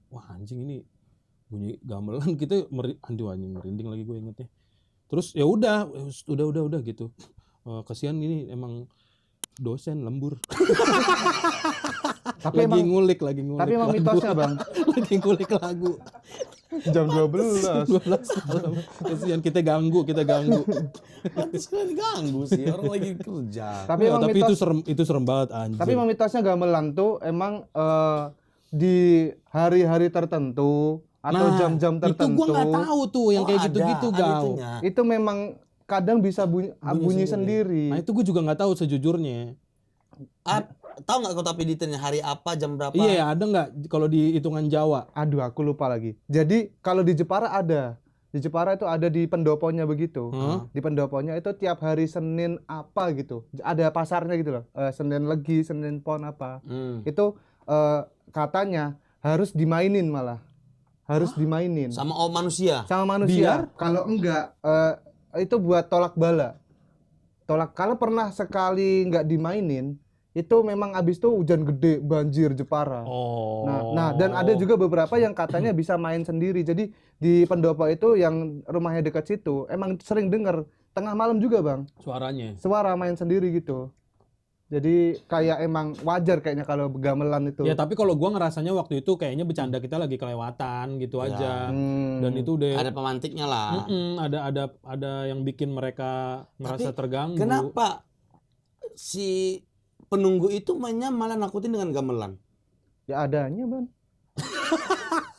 wah anjing ini bunyi gamelan kita anjing merinding lagi gue ingetnya. Terus ya udah gitu. Kasihan ini emang dosen lembur. Tapi lagi emang ngulik tapi emang lagu. mitosnya, Bang. Lagi ngulik lagu. Jam 12. 12 malam. Kasihan kita ganggu. Pantes kalian ganggu sih, orang lagi kerja. Tapi Ya, emang tapi mitos, itu serem banget anjir. tapi emang mitosnya gamelan tuh emang di hari-hari tertentu atau jam-jam tertentu Itu gua nggak tahu tuh yang kayak ada, gitu-gitu ada Gau. itunya. itu memang kadang bisa bunyi sendiri. Nah itu gue juga nggak tahu sejujurnya. Tahu nggak kau tapi detailnya hari apa, jam berapa? Iya ada nggak kalau di hitungan Jawa? Aduh, aku lupa lagi. Jadi kalau di Jepara ada. Di Jepara itu ada di pendoponya begitu. Di pendoponya itu tiap hari Senin apa gitu. Ada pasarnya gitu loh. Senin Legi, Senin Pon apa. Itu katanya harus dimainin malah. Harus dimainin. Sama manusia. Sama manusia. Kalau enggak itu buat tolak bala. Kalau pernah sekali nggak dimainin, itu memang abis itu hujan gede, banjir Jepara. Oh. Nah, dan ada juga beberapa yang katanya bisa main sendiri. Jadi di pendopo itu yang rumahnya dekat situ, emang sering dengar tengah malam juga, Bang. Suaranya. Suara main sendiri gitu. Jadi kayak emang wajar kayaknya kalau gamelan itu. Ya tapi kalau gua ngerasanya waktu itu kayaknya bercanda kita lagi kelewatan gitu aja. Dan itu udah Ada pemantiknya lah. ada yang bikin mereka merasa terganggu. Kenapa si penunggu itu mainnya malah nakutin dengan gamelan? Ya adanya, Bang.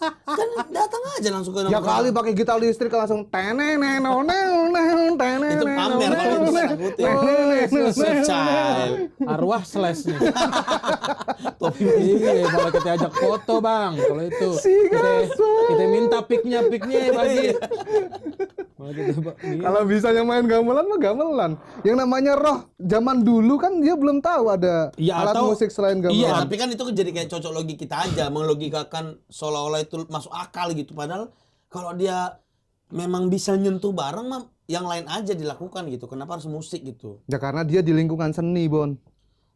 Kan datang aja langsung ke Ya kali pakai gitar listrik langsung tenenenonel itu pamer kalau itu nakutin. Secai. Arwah slash nih. Iya, malah kita ajak foto bang. Kalau itu kita minta piknya bagi. Malah kita, iya. Kalau bisa yang main gamelan mah gamelan. Yang namanya roh zaman dulu kan dia belum tahu ada Ya, alat atau- musik selain gamelan. Iya, tapi kan itu jadi kayak cocok logi kita aja, melogikakan seolah-olah itu masuk akal gitu. Padahal kalau dia memang bisa nyentuh barang mah yang lain aja dilakukan gitu. Kenapa harus musik gitu? Ya karena dia di lingkungan seni, Bon.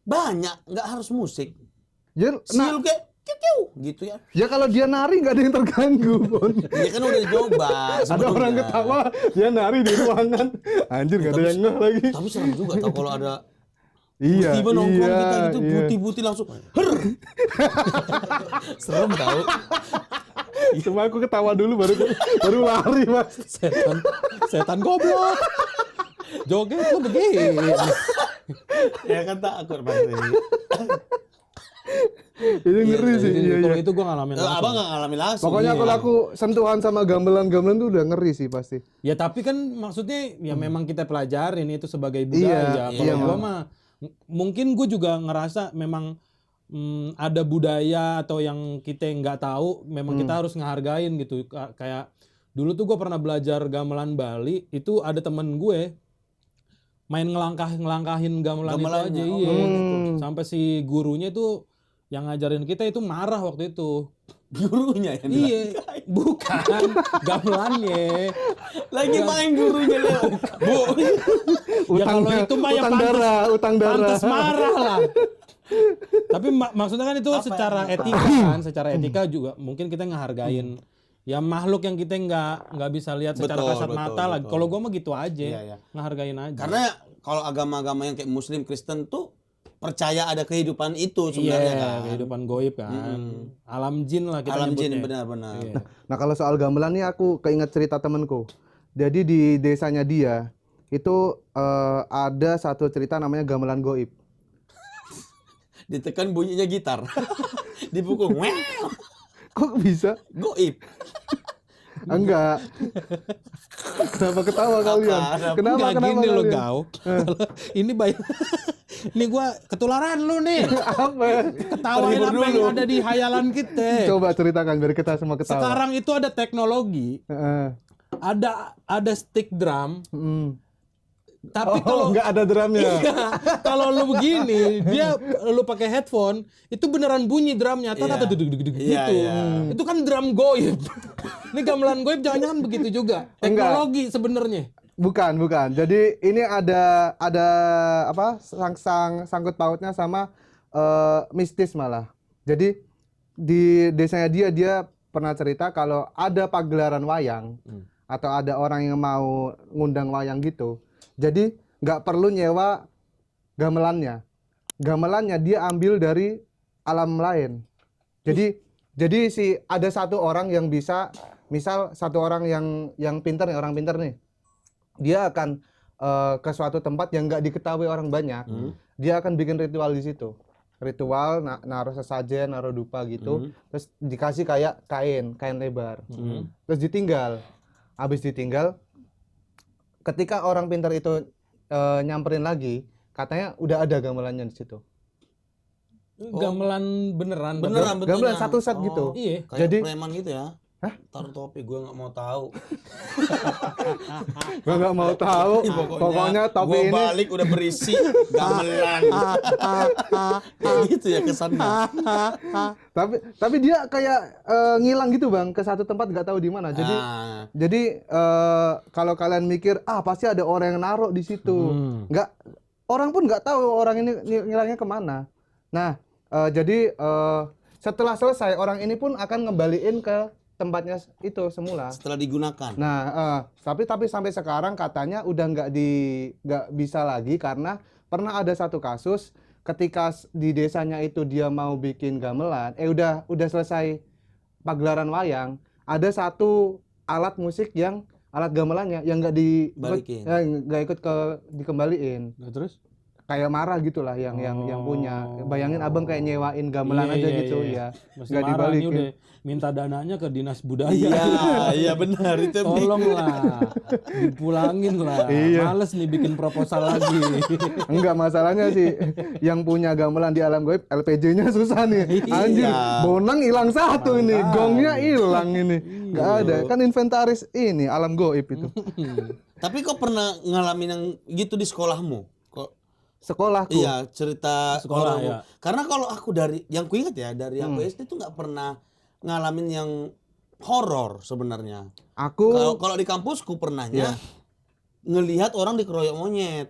Banyak, nggak harus musik. Ya, Siul kayak kiu gitu ya. ya kalau dia nari nggak ada yang terganggu, Bon. Dia kan udah dicoba. Ada sebelumnya. orang ketawa, dia nari di ruangan. Anjir, nggak ada yang ngeh lagi. Tapi serem juga tau kalau ada Iya, tiba nongkrong iya, kita gitu iya. putih-putih langsung. Her. Serem tau. Cuma aku ketawa dulu baru lari, Mas. Setan goblok. Joget tuh begini. Ya kan takut pasti. Itu ngeri sih. Iya, Kalau iya. itu gue ngalamin langsung. Abang nggak ngalamin langsung. Pokoknya iya. kalau aku sentuhan sama gamelan-gamelan tuh udah ngeri sih pasti. Ya tapi kan maksudnya ya memang kita pelajarin itu sebagai Iya, budaya. Kalau iya, gua Bang. mah mungkin gue juga ngerasa memang ada budaya atau yang kita nggak tahu, memang kita harus ngehargain gitu. Kayak dulu tuh gue pernah belajar gamelan Bali, itu ada temen gue main ngelangkahin gamelan itu Gamelannya, aja, oh, iya. gitu. Sampai si gurunya itu yang ngajarin kita itu marah waktu itu. Gurunya yang Iya, bukan gamelannya. lagi main gurunya Leo. Bu. Ya kalau itu mah ya utang darah. pantas marah lah. Tapi maksudnya kan itu secara etika kan, secara etika juga mungkin kita ngehargain ya makhluk yang kita nggak bisa lihat secara Betul, kasat betul, mata lah. betul. Kalau gua mah gitu aja, Iya, iya. ngehargain aja. Karena kalau agama-agama yang kayak Muslim, Kristen tuh percaya ada kehidupan itu iya, sebenarnya kan. kehidupan goib kan, alam jin lah kita Alam nyebutnya. jin benar-benar. Iya. Nah kalau soal gamelan nih aku keinget cerita temenku. Jadi di desanya dia itu ada satu cerita namanya gamelan goib. Ditekan bunyinya gitar. Dipukul. Wow. Kok bisa? Goib. Enggak. Kenapa ketawa kalian? Kenapa Nggak kenapa gini lo kalian? Gau. Ini bayang. Ini gua ketularan lu nih. Apa? Ketawain apa yang ada di hayalan kita. Coba ceritakan biar kita semua ketawa. Sekarang itu ada teknologi, Heeh. ada stick drum, Mm. tapi kalau enggak ada drumnya. kalau lu begini, lu pakai headphone, itu beneran bunyi drumnya, Iya. gitu. Iya, iya. Itu kan drum goib. Ini gamelan goib jangan-jangan begitu juga. Teknologi sebenarnya. Bukan. Jadi ini ada apa? Sangkut pautnya sama mistis malah. Jadi di desanya dia pernah cerita kalau ada pagelaran wayang atau ada orang yang mau ngundang wayang gitu. Jadi nggak perlu nyewa gamelannya. Gamelannya dia ambil dari alam lain. Jadi ada satu orang yang bisa, misal satu orang yang pintar nih, orang pintar nih. Dia akan ke suatu tempat yang nggak diketahui orang banyak. Dia akan bikin ritual di situ. Ritual naruh sesajen, naruh dupa gitu. Terus dikasih kayak kain lebar. Terus ditinggal. Habis ditinggal, ketika orang pintar itu nyamperin lagi, katanya udah ada gamelannya di situ. Gamelan beneran. Beneran bentuknya. Gamelan satu set gitu. Iya. Kayak Jadi- preman gitu ya. Taruh topi, gue nggak mau tahu. Gua nggak mau tahu. Pokoknya topi gua ini balik udah berisi gamelan. Kayak gitu ya kesannya. tapi dia kayak ngilang gitu bang ke satu tempat nggak tahu di mana. Jadi kalau kalian mikir pasti ada orang yang naruh di situ, nggak, orang pun nggak tahu orang ini ngilangnya kemana. Nah jadi setelah selesai orang ini pun akan ngembaliin ke tempatnya itu semula. Setelah digunakan. Nah tapi sampai sekarang katanya udah nggak bisa lagi karena pernah ada satu kasus ketika di desanya itu dia mau bikin gamelan, udah selesai pagelaran wayang, ada satu alat musik alat gamelannya yang Balikin. nggak ikut dikembaliin, Nah, terus? kayak marah gitulah yang punya. Bayangin abang kayak nyewain gamelan aja gitu ya, Masih nggak marah nih, dibalikin. udah minta dananya ke dinas budaya. Iya benar itu. Tolonglah, dipulangin lah. Iya. Males nih bikin proposal lagi. Enggak, masalahnya sih yang punya gamelan di alam goib LPG-nya susah nih. Anjir, bonang hilang satu ini, gongnya hilang ini. Enggak ada. Kan inventaris ini alam goib itu. Tapi kok pernah ngalamin yang gitu di sekolahmu? Kok Sekolahku. iya cerita Sekolah, horormu. ya. Karena kalau aku dari yang ku ingat ya dari aku SD tuh nggak pernah ngalamin yang horor sebenarnya. Aku Kalau di kampusku pernahnya ngelihat orang dikeroyok monyet.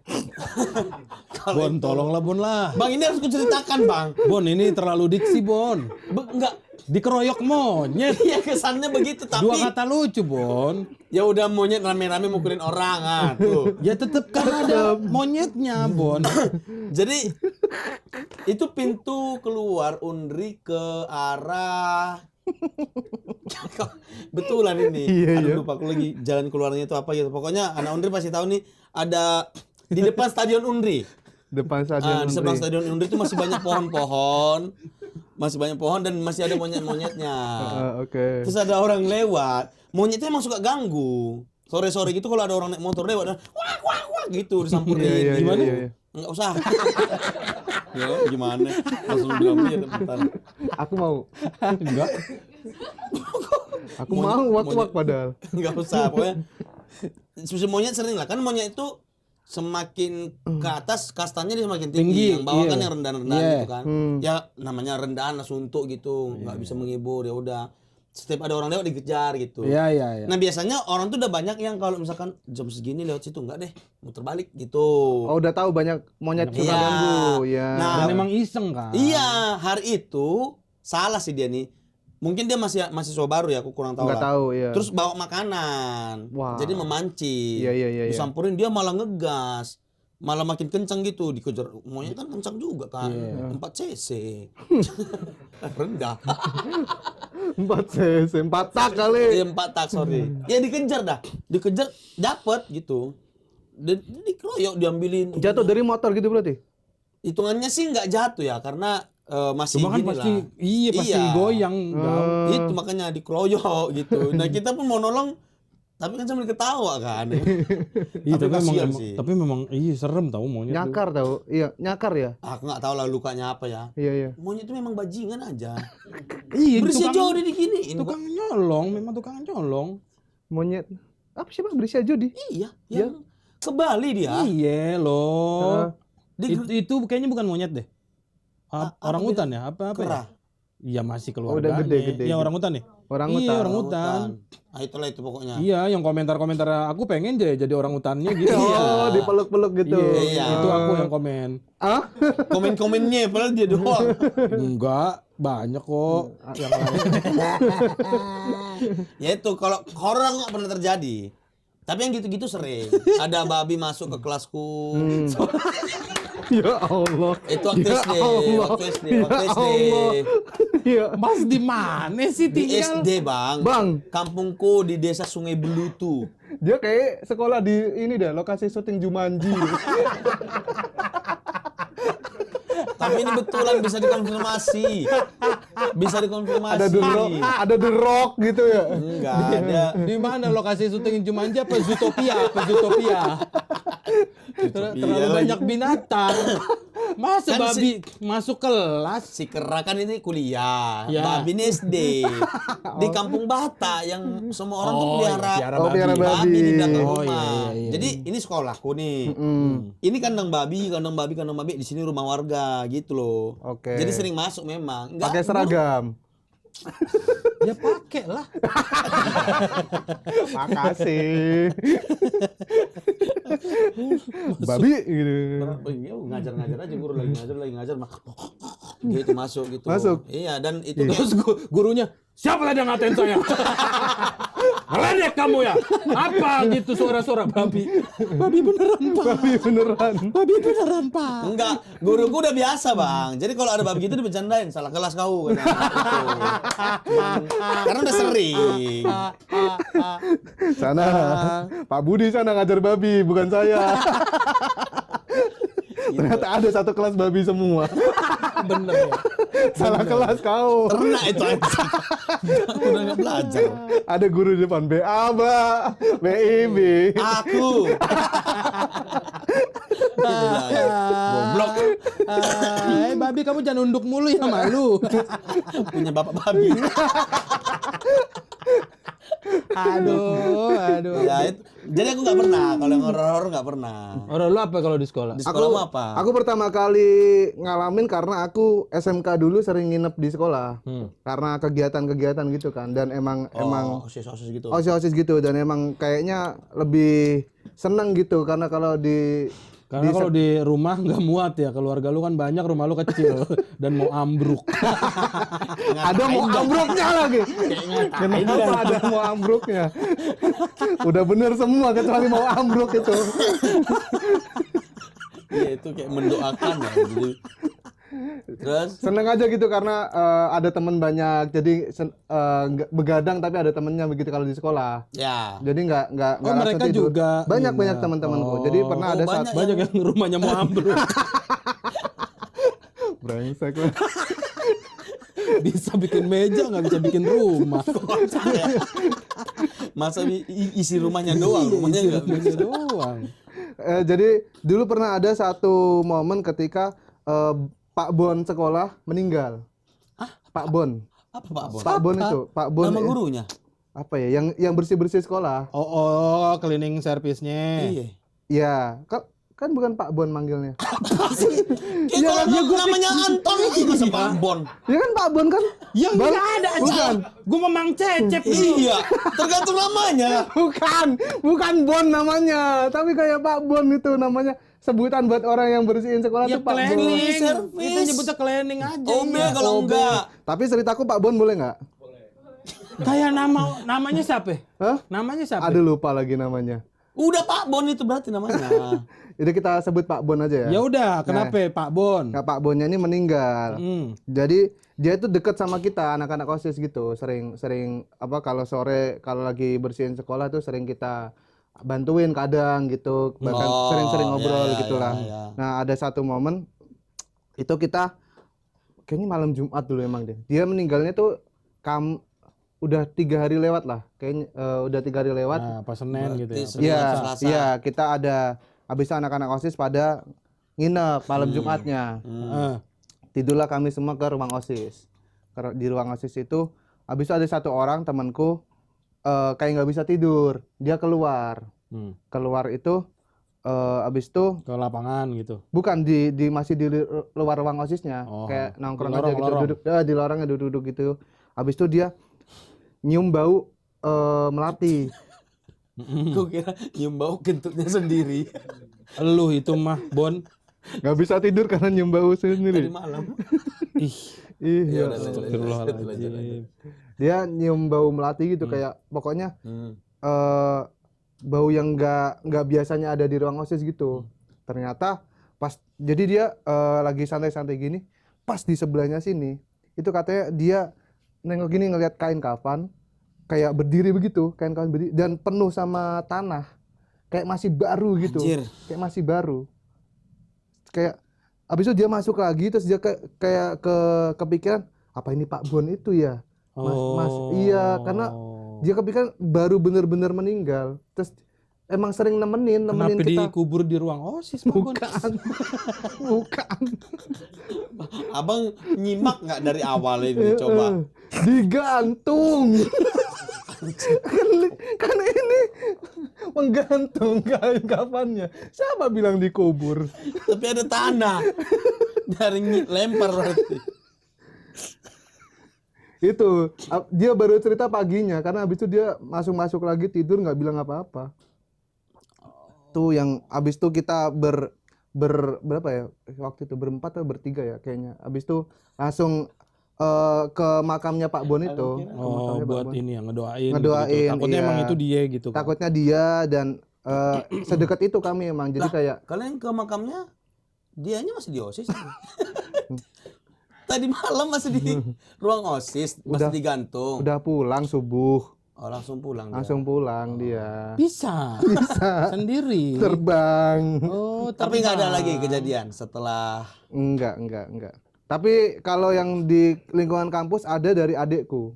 Bon, tolonglah Bon lah. Bang ini harus kuceritakan bang. Bon, ini terlalu diksi Bon. Enggak. Dikeroyok monyet. Iya kesannya begitu tapi Dua kata lucu Bon. ya udah monyet rame-rame mukulin orang tuh. Ya tetep kan ada monyetnya Bon. Jadi itu pintu keluar Unri ke arah betulan ini. Aduh lupa aku lagi jalan keluarnya itu apa gitu. Pokoknya anak Unri pasti tahu nih ada di depan stadion Unri. depan stadion Di seberang Unri. stadion Unri itu masih banyak pohon-pohon. Masih banyak pohon dan masih ada monyet-monyetnya. Oke. Terus ada orang lewat, monyetnya emang suka ganggu. Sore-sore gitu kalau ada orang naik motor lewat, wah wah wah gitu disamperin. Iya, Gimana? iya. Enggak usah. Ya, gimana? Langsung bilang aja bentar. Aku mau. Enggak. Aku mau wak-wak padahal. Enggak usah, pokoknya susu monyet sering lah. Kan monyet itu semakin ke atas kastanya dia semakin tinggi. Tinggi, Yang bawah iya. kan yang rendahan-rendahan Iya. gitu kan. Ya namanya rendahan lah suntuk gitu, nggak bisa menghibur ya udah. Setiap ada orang lewat dikejar gitu. Iya, iya. Nah biasanya orang tuh udah banyak yang kalau misalkan jam segini lewat situ enggak deh muter balik gitu. Oh, udah tahu banyak monyet suka Iya. ganggu ya. Nah, Dan emang iseng kan. Iya hari itu salah sih dia nih. Mungkin dia masih mahasiswa baru ya aku kurang tahu Nggak lah. tahu ya. Terus bawa makanan. Wah. Jadi memancing. Iya. Disampurin dia malah ngegas. Malah makin kencang gitu dikejar. Monyet kan kencang juga kan. 4 cc. Rendah. 4 cc, 4 tak kali. Iya 4 tak sorry. Ya dikejar dah. Dikejar dapet gitu. Dan dikeroyok diambilin. Jatuh dari motor gitu berarti? Hitungannya sih nggak jatuh ya karena masih Cuma kan gini pasti lah. pasti Iya. goyang. Itu makanya dikeroyok gitu. Nah kita pun mau nolong, tapi kan sambil ketawa kan. Iya, tapi kasihan memang serem tahu monyet tuh. Nyakar tahu. Iya, nyakar ya. Aku nggak tahu lah lukanya apa ya. Iya, iya. Monyet itu memang bajingan aja. Iya, Bersih jauh dia diginiin. tukang nyolong, memang tukang nyolong. Monyet. Apa sih Bang? Berisi aja di. Iya, yang ke Bali dia. Iya loh. Di Itu kayaknya bukan monyet deh. Orang hutan ya? Apa ya? Kerah. Iya masih Udah keluarganya. gede-gede. Iya orang hutan nih. Orang Iya hutan. orang hutan. Ah itulah itu pokoknya. Iya yang komentar-komentar aku pengen jadi orang hutannya gitu. Oh, dipeluk-peluk gitu. Iya. Itu aku yang komen. Ah? Komen-komennya padahal dia doang. Enggak, banyak kok yang lain. Ya itu kalau horor nggak pernah terjadi. Tapi yang gitu-gitu sering. Ada babi masuk ke kelasku. Ya Allah. Itu waktu Ya SD, Allah. waktu SD. Iya. Mas di mana sih Di tinggal? SD, Bang. Bang, Kampungku di desa Sungai Belutu. dia kayak sekolah di ini deh, lokasi syuting Jumanji. Tapi ini betulan bisa dikonfirmasi. Bisa dikonfirmasi. Ada The Rock gitu ya. Enggak ada. Di mana lokasi syuting Jumanji apa Zootopia? Terlalu banyak binatang. Masa Kan babi masuk kelas? Si Kera kan ini kuliah, Ya. babi ini SD di Kampung Bata yang semua orang tuh Oh, pelihara iya, Oh, pelihara babi. di belakang Oh, rumah. iya. Jadi ini sekolahku nih. Ini kandang babi di sini rumah warga gitu loh. Oke. Jadi sering masuk memang. Enggak, Pakai seragam. Ya pakai lah. Makasih. Babi gitu. Iya, ngajar-ngajar aja guru lagi ngajar. Gitu masuk gitu. Masuk. Iya, dan itu Terus gurunya, siapa tadi yang ngatain saya? Ngeledek kamu ya? Apa gitu suara-suara babi? Babi beneran, Pak. Babi beneran. Babi beneran, Pak. enggak, guruku udah biasa, Bang. Jadi kalau ada babi gitu dibercandain, salah kelas kau katanya. Gitu. Karena udah sering. Sana. Pak Budi sana ngajar babi, bukan saya. Ternyata ada satu kelas babi semua. Bener ya. Salah kelas kau. Ternak itu aja. Udah nggak belajar. Ada guru di depan BA, Mbak. BIB. Aku. Goblok. Babi kamu jangan nunduk mulu ya, malu. Punya bapak babi. Aduh. Ya, jadi aku nggak pernah. Kalau yang horor nggak pernah. Orang lu apa kalau di sekolah? Di sekolahmu apa? Aku pertama kali ngalamin karena aku SMK dulu sering nginep di sekolah. Karena kegiatan-kegiatan gitu kan. Dan emang osis gitu. OSIS gitu, dan emang kayaknya lebih seneng gitu karena kalau di Karena kalau di rumah nggak muat ya, keluarga lu kan banyak, rumah lu kecil dan mau ambruk. ada mau ambruknya lagi. Kenapa ada mau ambruknya? Udah bener semua kecuali mau ambruk itu. Iya, itu kayak mendoakan ya. Jadi, terus Seneng aja gitu karena ada temen banyak, jadi begadang tapi ada temennya begitu kalau di sekolah. ya. Jadi nggak Oh, rasa mereka tidur. juga banyak nginep. teman-temanku. Jadi pernah ada saat banyak. Banyak yang rumahnya mau ambruk. brengsek lah. Bisa bikin meja, nggak bisa bikin rumah. Masa isi rumahnya doang, rumahnya Isi nggak rumahnya doang. Jadi dulu pernah ada satu momen ketika Pak Bon sekolah meninggal. Pak Bon. apa Pak Bon? Pak Bon itu, Pak Bon. Nama gurunya? Apa ya? Yang bersih-bersih sekolah. Oh, cleaning service-nya. Iya. Iya, kan bukan Pak Bon manggilnya. Iya, namanya Anton itu masa Pak Bon. Ya kan Pak Bon kan? Yang Bang, nggak ada aja. bukan. Gue memang cecep dulu. Iya, tergantung namanya. Bukan Bon namanya, tapi kayak Pak Bon itu namanya, sebutan buat orang yang bersihin sekolah Ya tuh Pak Bon. cleaning. Service. Itu nyebutnya cleaning aja. OB iya. kalau enggak. Tapi ceritaku Pak Bon boleh nggak? Kayak namanya siapa? Hah? Namanya siapa? Aduh lupa lagi namanya. Udah Pak Bon itu berarti namanya. Jadi kita sebut Pak Bon aja ya. Ya udah, kenapa Pak Bon? Nah, Pak Bonnya ini meninggal. Jadi dia itu dekat sama kita anak-anak OSIS gitu. Sering apa kalau sore kalau lagi bersihin sekolah tuh sering kita bantuin kadang gitu. Bahkan sering-sering ngobrol ya, gitulah. ya. Nah, ada satu momen itu kita kayaknya malam Jumat dulu emang deh. Dia meninggalnya tuh udah 3 hari lewat lah. Kayaknya udah 3 hari lewat. Nah, pas Senin gitu ya. Berarti Iya, Selasa. iya, kita ada habis itu anak-anak OSIS pada nginep malam Jumatnya. Heeh. Tidurlah kami semua ke ruang OSIS. Di ruang OSIS itu habis itu ada satu orang temanku kayak nggak bisa tidur. Dia keluar. Keluar itu habis itu Ke lapangan gitu. bukan di masih di luar ruang OSISnya. Oh, Kayak nongkrong di aja gitu, lorong-lorong. duduk di lorongnya duduk gitu. Habis itu dia nyium bau melati. Gue kira nyium bau kentutnya sendiri Elu itu mah, Bon. Nggak bisa tidur karena nyium bau tadi sendiri. malam. Ih, Iya. udah, astagfirullahaladzim. Dia nyium bau melati gitu kayak pokoknya bau yang nggak biasanya ada di ruang OSIS gitu. Ternyata pas jadi dia lagi santai-santai gini, pas di sebelahnya sini itu katanya dia nengok gini ngelihat kain kafan kayak berdiri begitu, kain kafan berdiri dan penuh sama tanah. Kayak masih baru gitu. Anjir. Kayak masih baru. Kayak habis itu dia masuk lagi terus dia kayak kepikiran apa ini Pak Bon itu ya? Mas, iya, karena dia kepikiran baru bener-bener meninggal. Terus emang sering nemenin Kenapa kita. dikubur di ruang OSIS, Pak Bon? Bukan. Abang nyimak nggak dari awal ini coba? Digantung. kan ini menggantung kain kafannya. Siapa bilang dikubur? Tapi ada tanah dari lempar berarti. Itu dia baru cerita paginya karena habis itu dia masuk lagi tidur nggak bilang apa-apa. Tuh yang habis itu kita berapa ya waktu itu berempat atau bertiga ya kayaknya. Habis itu langsung ke makamnya Pak Bon itu. Ke makamnya Pak Buat Bon. ini ya, ngedoain. Ngedoain, gitu. Takutnya iya. emang itu dia gitu kan. Takutnya dia dan sedekat itu kami emang. Jadi Lah, kayak kalian ke makamnya dianya masih di OSIS. Tadi malam masih di ruang OSIS, masih digantung. udah pulang subuh, Oh, langsung pulang dia. langsung pulang dia. Bisa. Sendiri. Terbang. Oh, Tapi nggak ada lagi kejadian setelah Enggak. Tapi kalau yang di lingkungan kampus ada dari adekku.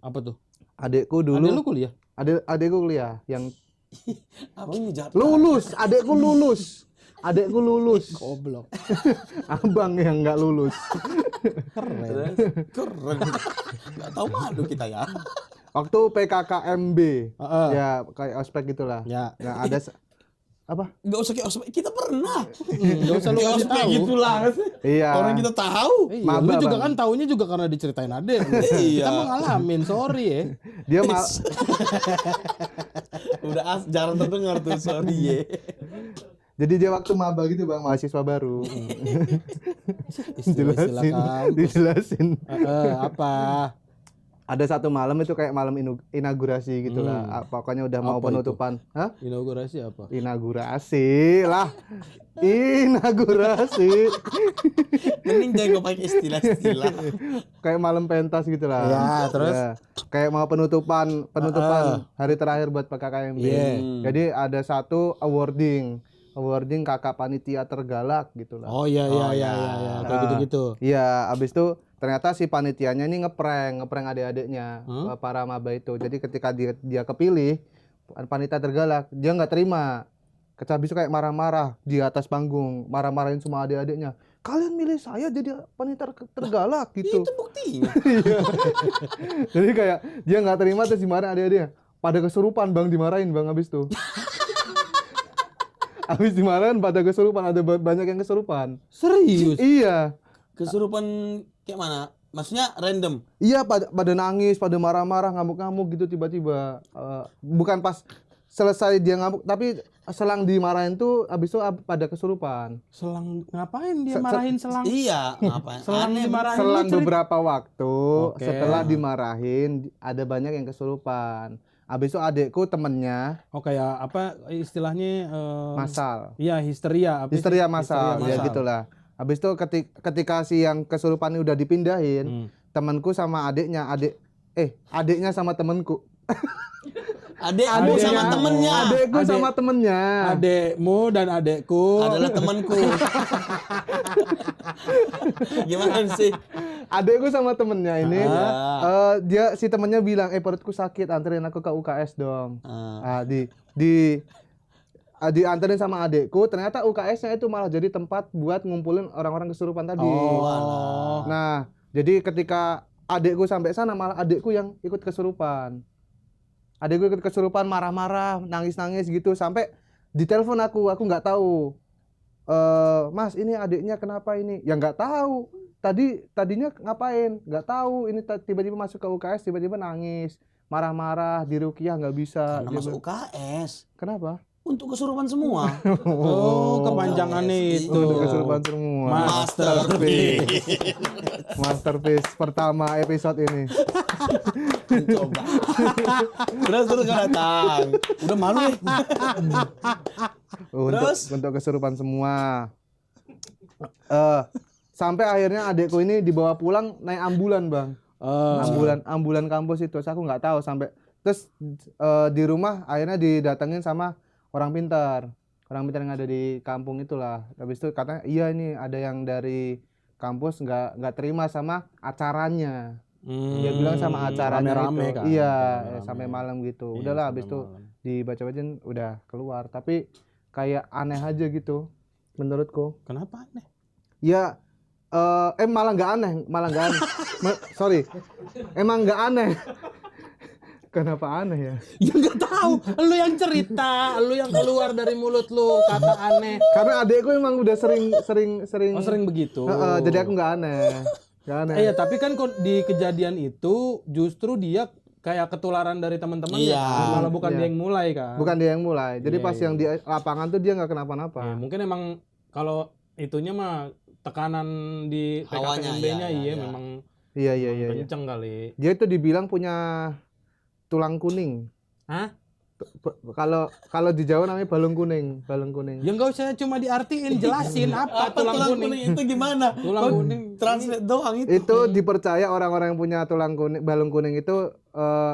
Apa tuh? Adekku Ada dulu. lu kuliah? Adekku kuliah yang abang ini jahat. lulus. Adekku lulus. Adekku lulus. Goblok. Abang yang nggak lulus. Keren. Nggak tahu malu kita ya. Waktu PKKMB. Heeh. Ya kayak ospek gitulah. Ya. Nah, ada apa? Nggak usah kayak ospek, kita pernah. Enggak usah lu Kayak kasih ospek tahu. gitu lah. Iya. Orang kita tahu. Iya, Maba, lu juga Bang. kan taunya juga karena diceritain Ade. Iya. Kita mah ngalamin, sorry ya. Dia Udah jarang terdengar tuh, sorry ya. jadi dia waktu maba gitu Bang, mahasiswa baru. Silakan. Dijelasin. Apa? Ada satu malam itu kayak malam inaugurasi gitu lah. Pokoknya udah mau Apa penutupan. Hah? Inaugurasi apa? Inaugurasi lah. Inaugurasi. Mending jangan pakai istilah-istilah. Kayak malam pentas gitu lah. Ya, terus? Ya. Kayak mau penutupan hari terakhir buat PKKMB. Iya. Jadi ada satu awarding kakak panitia tergalak gitu lah. Oh iya kayak gitu-gitu. Iya, abis itu ternyata si panitianya ini ngeprank adik-adiknya para maba itu. Jadi ketika dia kepilih panitia tergalak, dia nggak terima. Habis itu kayak marah-marah di atas panggung, marah-marahin semua adik-adiknya. Kalian milih saya jadi panitia tergalak gitu. Itu buktinya. Jadi kayak dia nggak terima terus dimarahin adik-adiknya. Pada kesurupan Bang, dimarahin Bang abis itu. Habis dimarahin pada kesurupan, ada banyak yang kesurupan. Serius? Iya. Kesurupan kayak mana? Maksudnya random. Iya, pada nangis, pada marah-marah, ngamuk-ngamuk gitu tiba-tiba. Bukan pas selesai dia ngamuk, tapi selang dimarahin tuh habis itu pada kesurupan. Selang ngapain dia marahin selang? Iya, apa? Selang Aneh. dimarahin. Selang lu cerita- beberapa waktu Oke. setelah dimarahin ada banyak yang kesurupan. Habis itu adekku temennya Oh kayak apa istilahnya? masal. Iya histeria. Apa sih? Histeria masal, Histeria ya gitulah. Habis itu ketika si yang kesurupan ini udah dipindahin, temanku sama adiknya sama temanku. Adekmu sama temennya. Adekku sama temennya. Adekmu dan adekku Adalah temanku. Gimana sih? Adekku sama temennya ini, Ah. dia si temennya bilang, perutku sakit, anterin aku ke UKS dong. Ah. Dianterin sama adekku, ternyata UKS-nya itu malah jadi tempat buat ngumpulin orang-orang kesurupan tadi. Oh. Nah, jadi ketika adekku sampai sana, malah adekku yang ikut kesurupan. Adekku ikut kesurupan, marah-marah, nangis-nangis gitu, sampai ditelepon aku nggak tahu. Mas, ini adiknya kenapa ini? Ya nggak tahu. Tadinya ngapain? Nggak tahu. Ini tiba-tiba masuk ke UKS, tiba-tiba nangis, marah-marah, diruqyah nggak bisa. Karena Dia masuk bilang, UKS kenapa? untuk kesurupan semua. Oh, kepanjangannya UKS. itu. Untuk kesurupan semua. Masterpiece. Masterpiece pertama episode ini. Coba. Terus kan datang. Udah malu nih. Terus? Untuk kesurupan semua. Sampai akhirnya adekku ini dibawa pulang naik ambulan, Bang. Ambulan kampus itu. Aku nggak tahu sampai terus di rumah akhirnya didatengin sama orang pintar yang ada di kampung itulah. Habis itu katanya iya ini ada yang dari kampus nggak terima sama acaranya. Dia bilang sama acaranya Rame-rame itu. kan? Iya, Rame-rame. sampai malam gitu. Iya, Udahlah sampai habis itu malam. dibaca-bacain udah keluar. Tapi kayak aneh aja gitu menurutku. Kenapa aneh? Ya malah nggak aneh. Sorry. Emang nggak aneh. Kenapa aneh ya? Ya nggak tahu. Lu yang cerita, lu yang keluar dari mulut lu kata aneh. Karena adekku emang udah sering Oh, sering begitu. jadi aku nggak aneh. Nggak aneh. Iya, tapi kan di kejadian itu justru dia kayak ketularan dari teman-temannya. Iya. Malah bukan Iya. dia yang mulai kan. Bukan dia yang mulai. Jadi Iya, pas iya. yang di lapangan tuh dia nggak kenapa-napa. Ya, mungkin emang kalau itunya mah tekanan di Hawanya, PKPMB-nya iya, iya iya. memang Iya. kenceng kali. Dia itu dibilang punya tulang kuning. Hah? Kalau di Jawa namanya balung kuning. Ya nggak usah cuma diartiin, jelasin apa tulang kuning. itu gimana? Tulang kuning. Translate doang itu. Itu dipercaya orang-orang yang punya tulang kuning, balung kuning itu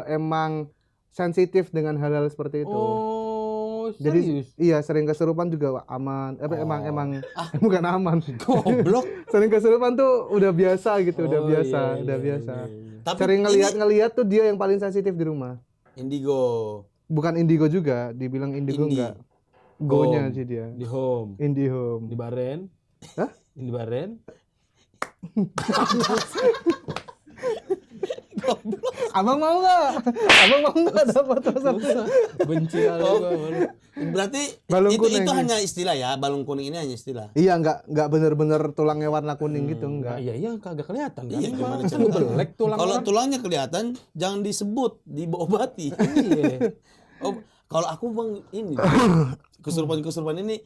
emang sensitif dengan hal-hal seperti itu. Oh, Jadi serius? iya sering kesurupan juga aman. Emang bukan aman. Goblok. Sering kesurupan tuh udah biasa gitu, udah Oh, biasa, iya, udah iya, biasa. iya. Tapi Sering ini ngelihat tuh dia yang paling sensitif di rumah. indigo. Bukan indigo juga, dibilang indigo Indi. enggak. Go-nya Home. sih dia. Di home, di Indihome. Baren. Hah? Di Baren. Abang mau nggak? Abang mau nggak dapat WhatsApp? Benci kali gua. Malu. Berarti Balung itu kuning. hanya istilah ya, balung kuning ini hanya istilah. Iya, nggak bener-bener tulangnya warna kuning gitu, Nah, enggak. iya kagak kelihatan kan. Iya, gimana Kan ceritanya? belek tulang Kalau orang. tulangnya kelihatan, jangan disebut, diobati. Iya. Oh, kalau aku Bang ini kesurupan ini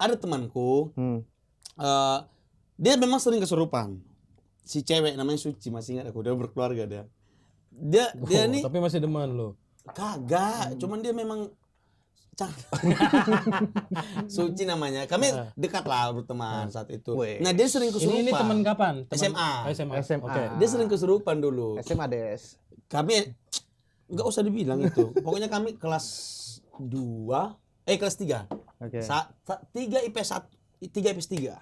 ada temanku, dia memang sering kesurupan. Si cewek namanya Suci, masih ingat aku, dia berkeluarga dia. Dia Oh, nih tapi masih demen lo. kagak, cuman dia memang Suci namanya. Kami dekat lah berteman saat itu. Nah, dia sering kesurupan. Ini teman kapan? SMA. SMA. SMA. Oke. Dia sering kesurupan dulu. SMA Des. Kami nggak usah dibilang itu. Pokoknya kami kelas 2, kelas 3. Oke. 3 IPS 1, 3 IPS 3.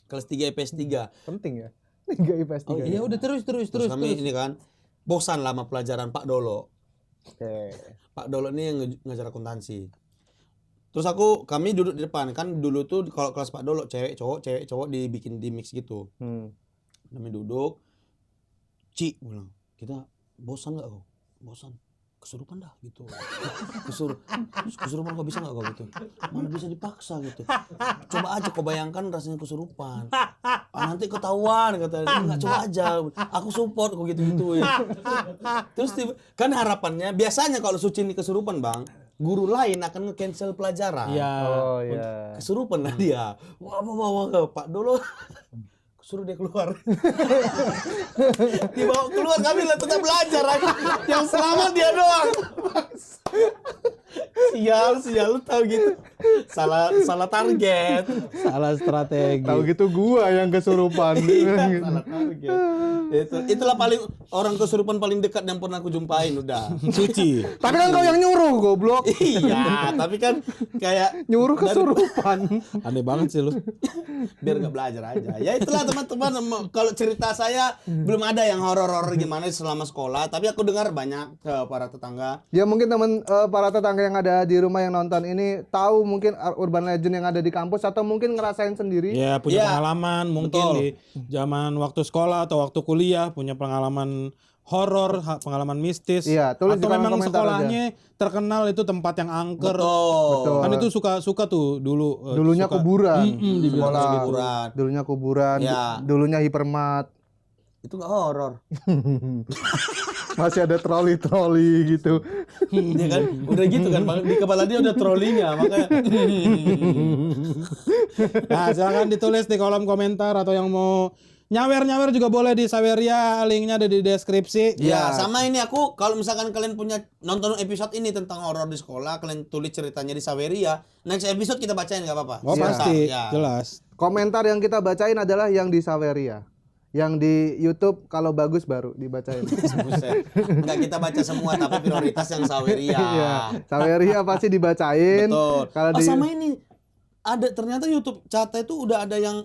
Kelas 3 IPS 3. Penting ya. Enggak IPS 3. Iya udah terus. Terus kami ini kan bosan lah sama pelajaran Pak Dolo. Oke. Pak Dolo ini yang ngajar akuntansi. Terus kami duduk di depan kan, dulu tuh kalau kelas Pak Dolo cewek cowok dibikin di mix gitu. Kami duduk, Ci bilang, kita bosan nggak kau? Bosan, kesurupan dah gitu. Kesurupan kau bisa nggak kau gitu? Mana bisa dipaksa gitu. Coba aja kau bayangkan rasanya kesurupan. Nanti ketahuan katanya. Enggak, coba aja. Aku support kau gitu-gituin. Terus kan harapannya biasanya kalau Suci ini kesurupan, Bang, guru lain akan nge-cancel pelajaran. Iya. Oh iya. Kesurupan lah dia. Wah, Pak Dolo suruh dia keluar. Dibawa keluar, kami lah tetap belajar. Yang selamat dia doang. Sial, lu tahu gitu. salah target. Salah strategi. Tahu gitu gua yang kesurupan. Salah target. Itulah paling orang kesurupan paling dekat yang pernah aku jumpain udah. Suci. Tapi kan kau yang nyuruh, goblok. Iya, tapi kan kayak Nyuruh kesurupan. Aneh banget sih lu. biar nggak belajar aja. Ya itulah teman-teman. Kalau cerita saya belum ada yang horor-horor gimana selama sekolah, tapi aku dengar banyak para tetangga. Ya mungkin para tetangga yang ada di rumah yang nonton ini tahu mungkin urban legend yang ada di kampus atau mungkin ngerasain sendiri. Ya punya Iya, pengalaman mungkin betul. di zaman waktu sekolah atau waktu kuliah punya pengalaman horor, pengalaman mistis. Iya, tulis di atau kolom memang komentar sekolahnya terkenal itu tempat yang angker. Betul. Kan itu suka tuh dulu. Dulunya suka- kuburan. di Sekolah. Kuburan. Dulunya kuburan. Ya. Dulunya hipermat. Itu nggak horor. Masih ada troli-troli gitu. Dia kan udah gitu kan, Bang. Di kepala dia udah trolinya, makanya. Nah, silakan ditulis di kolom komentar atau yang mau nyawer juga boleh di Saweria, linknya ada di deskripsi. Ya, sama ini aku kalau misalkan kalian punya nonton episode ini tentang horor di sekolah, kalian tulis ceritanya di Saweria. Next episode kita bacain nggak apa-apa. Oh Sebentar, pasti, ya. jelas. Komentar yang kita bacain adalah yang di Saweria. Yang di YouTube kalau bagus baru dibacain. Buset. Enggak kita baca semua tapi prioritas yang Saweria. Iya, Saweria pasti dibacain. Betul. Kalau Oh, di sama ini ada ternyata YouTube Cata itu udah ada yang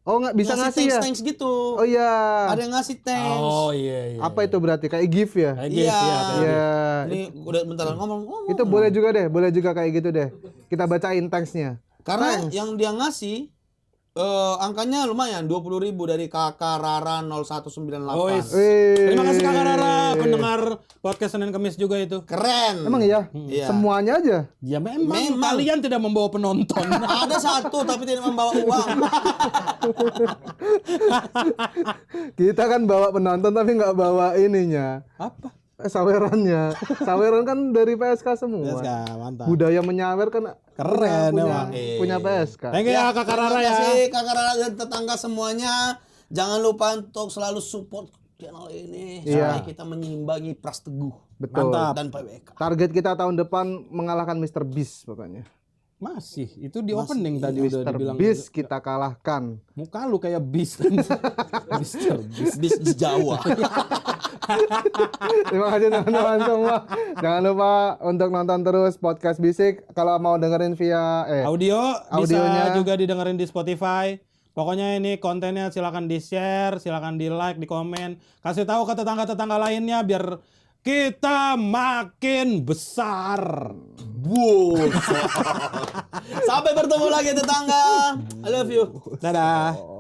Oh, nggak bisa ngasih ya? thanks gitu. Oh iya. Ada yang ngasih thanks. Oh iya. Apa itu berarti kayak gift ya? Kayak Iya. gitu ya. Iya. Ini udah bentar ngomong. Itu boleh juga deh, boleh juga kayak gitu deh. Kita bacain thanks-nya. Karena yang dia ngasih angkanya lumayan 20.000 dari Kakak Rara 0198. Oh, Terima kasih Kakak Rara, pendengar podcast Senin Kamis juga itu. Keren. Emang iya? Iya. Semuanya aja. Ya memang Memang. kalian tidak membawa penonton. Ada satu tapi tidak membawa uang. Kita kan bawa penonton tapi nggak bawa ininya. Apa? Sawerannya. Saweran kan dari PSK semua. Ya, mantap. Budaya menyawer kan Keren punya, emang. punya PSK. Thank you ya Kakak Rara ya. Terima kasih Kakak Rara dan tetangga semuanya. Jangan lupa untuk selalu support channel ini Iya. supaya kita menyimbangi Pras Teguh Betul. Mantap. dan PWK. Target kita tahun depan mengalahkan Mr. Beast pokoknya. Masih, itu di opening tadi udah Mr. dibilang. Beast kita kalahkan. Muka lu kayak bis. Mr. Beast. Bis di Jawa. Terima kasih teman-teman semua. Jangan lupa untuk nonton terus podcast Bisik. Kalau mau dengerin via Audio audionya. bisa juga didengerin di Spotify. Pokoknya ini kontennya silakan di-share, silakan di-like, di-komen. Kasih tahu ke tetangga-tetangga lainnya biar kita makin besar. Sampai bertemu lagi tetangga. I love you. Dadah.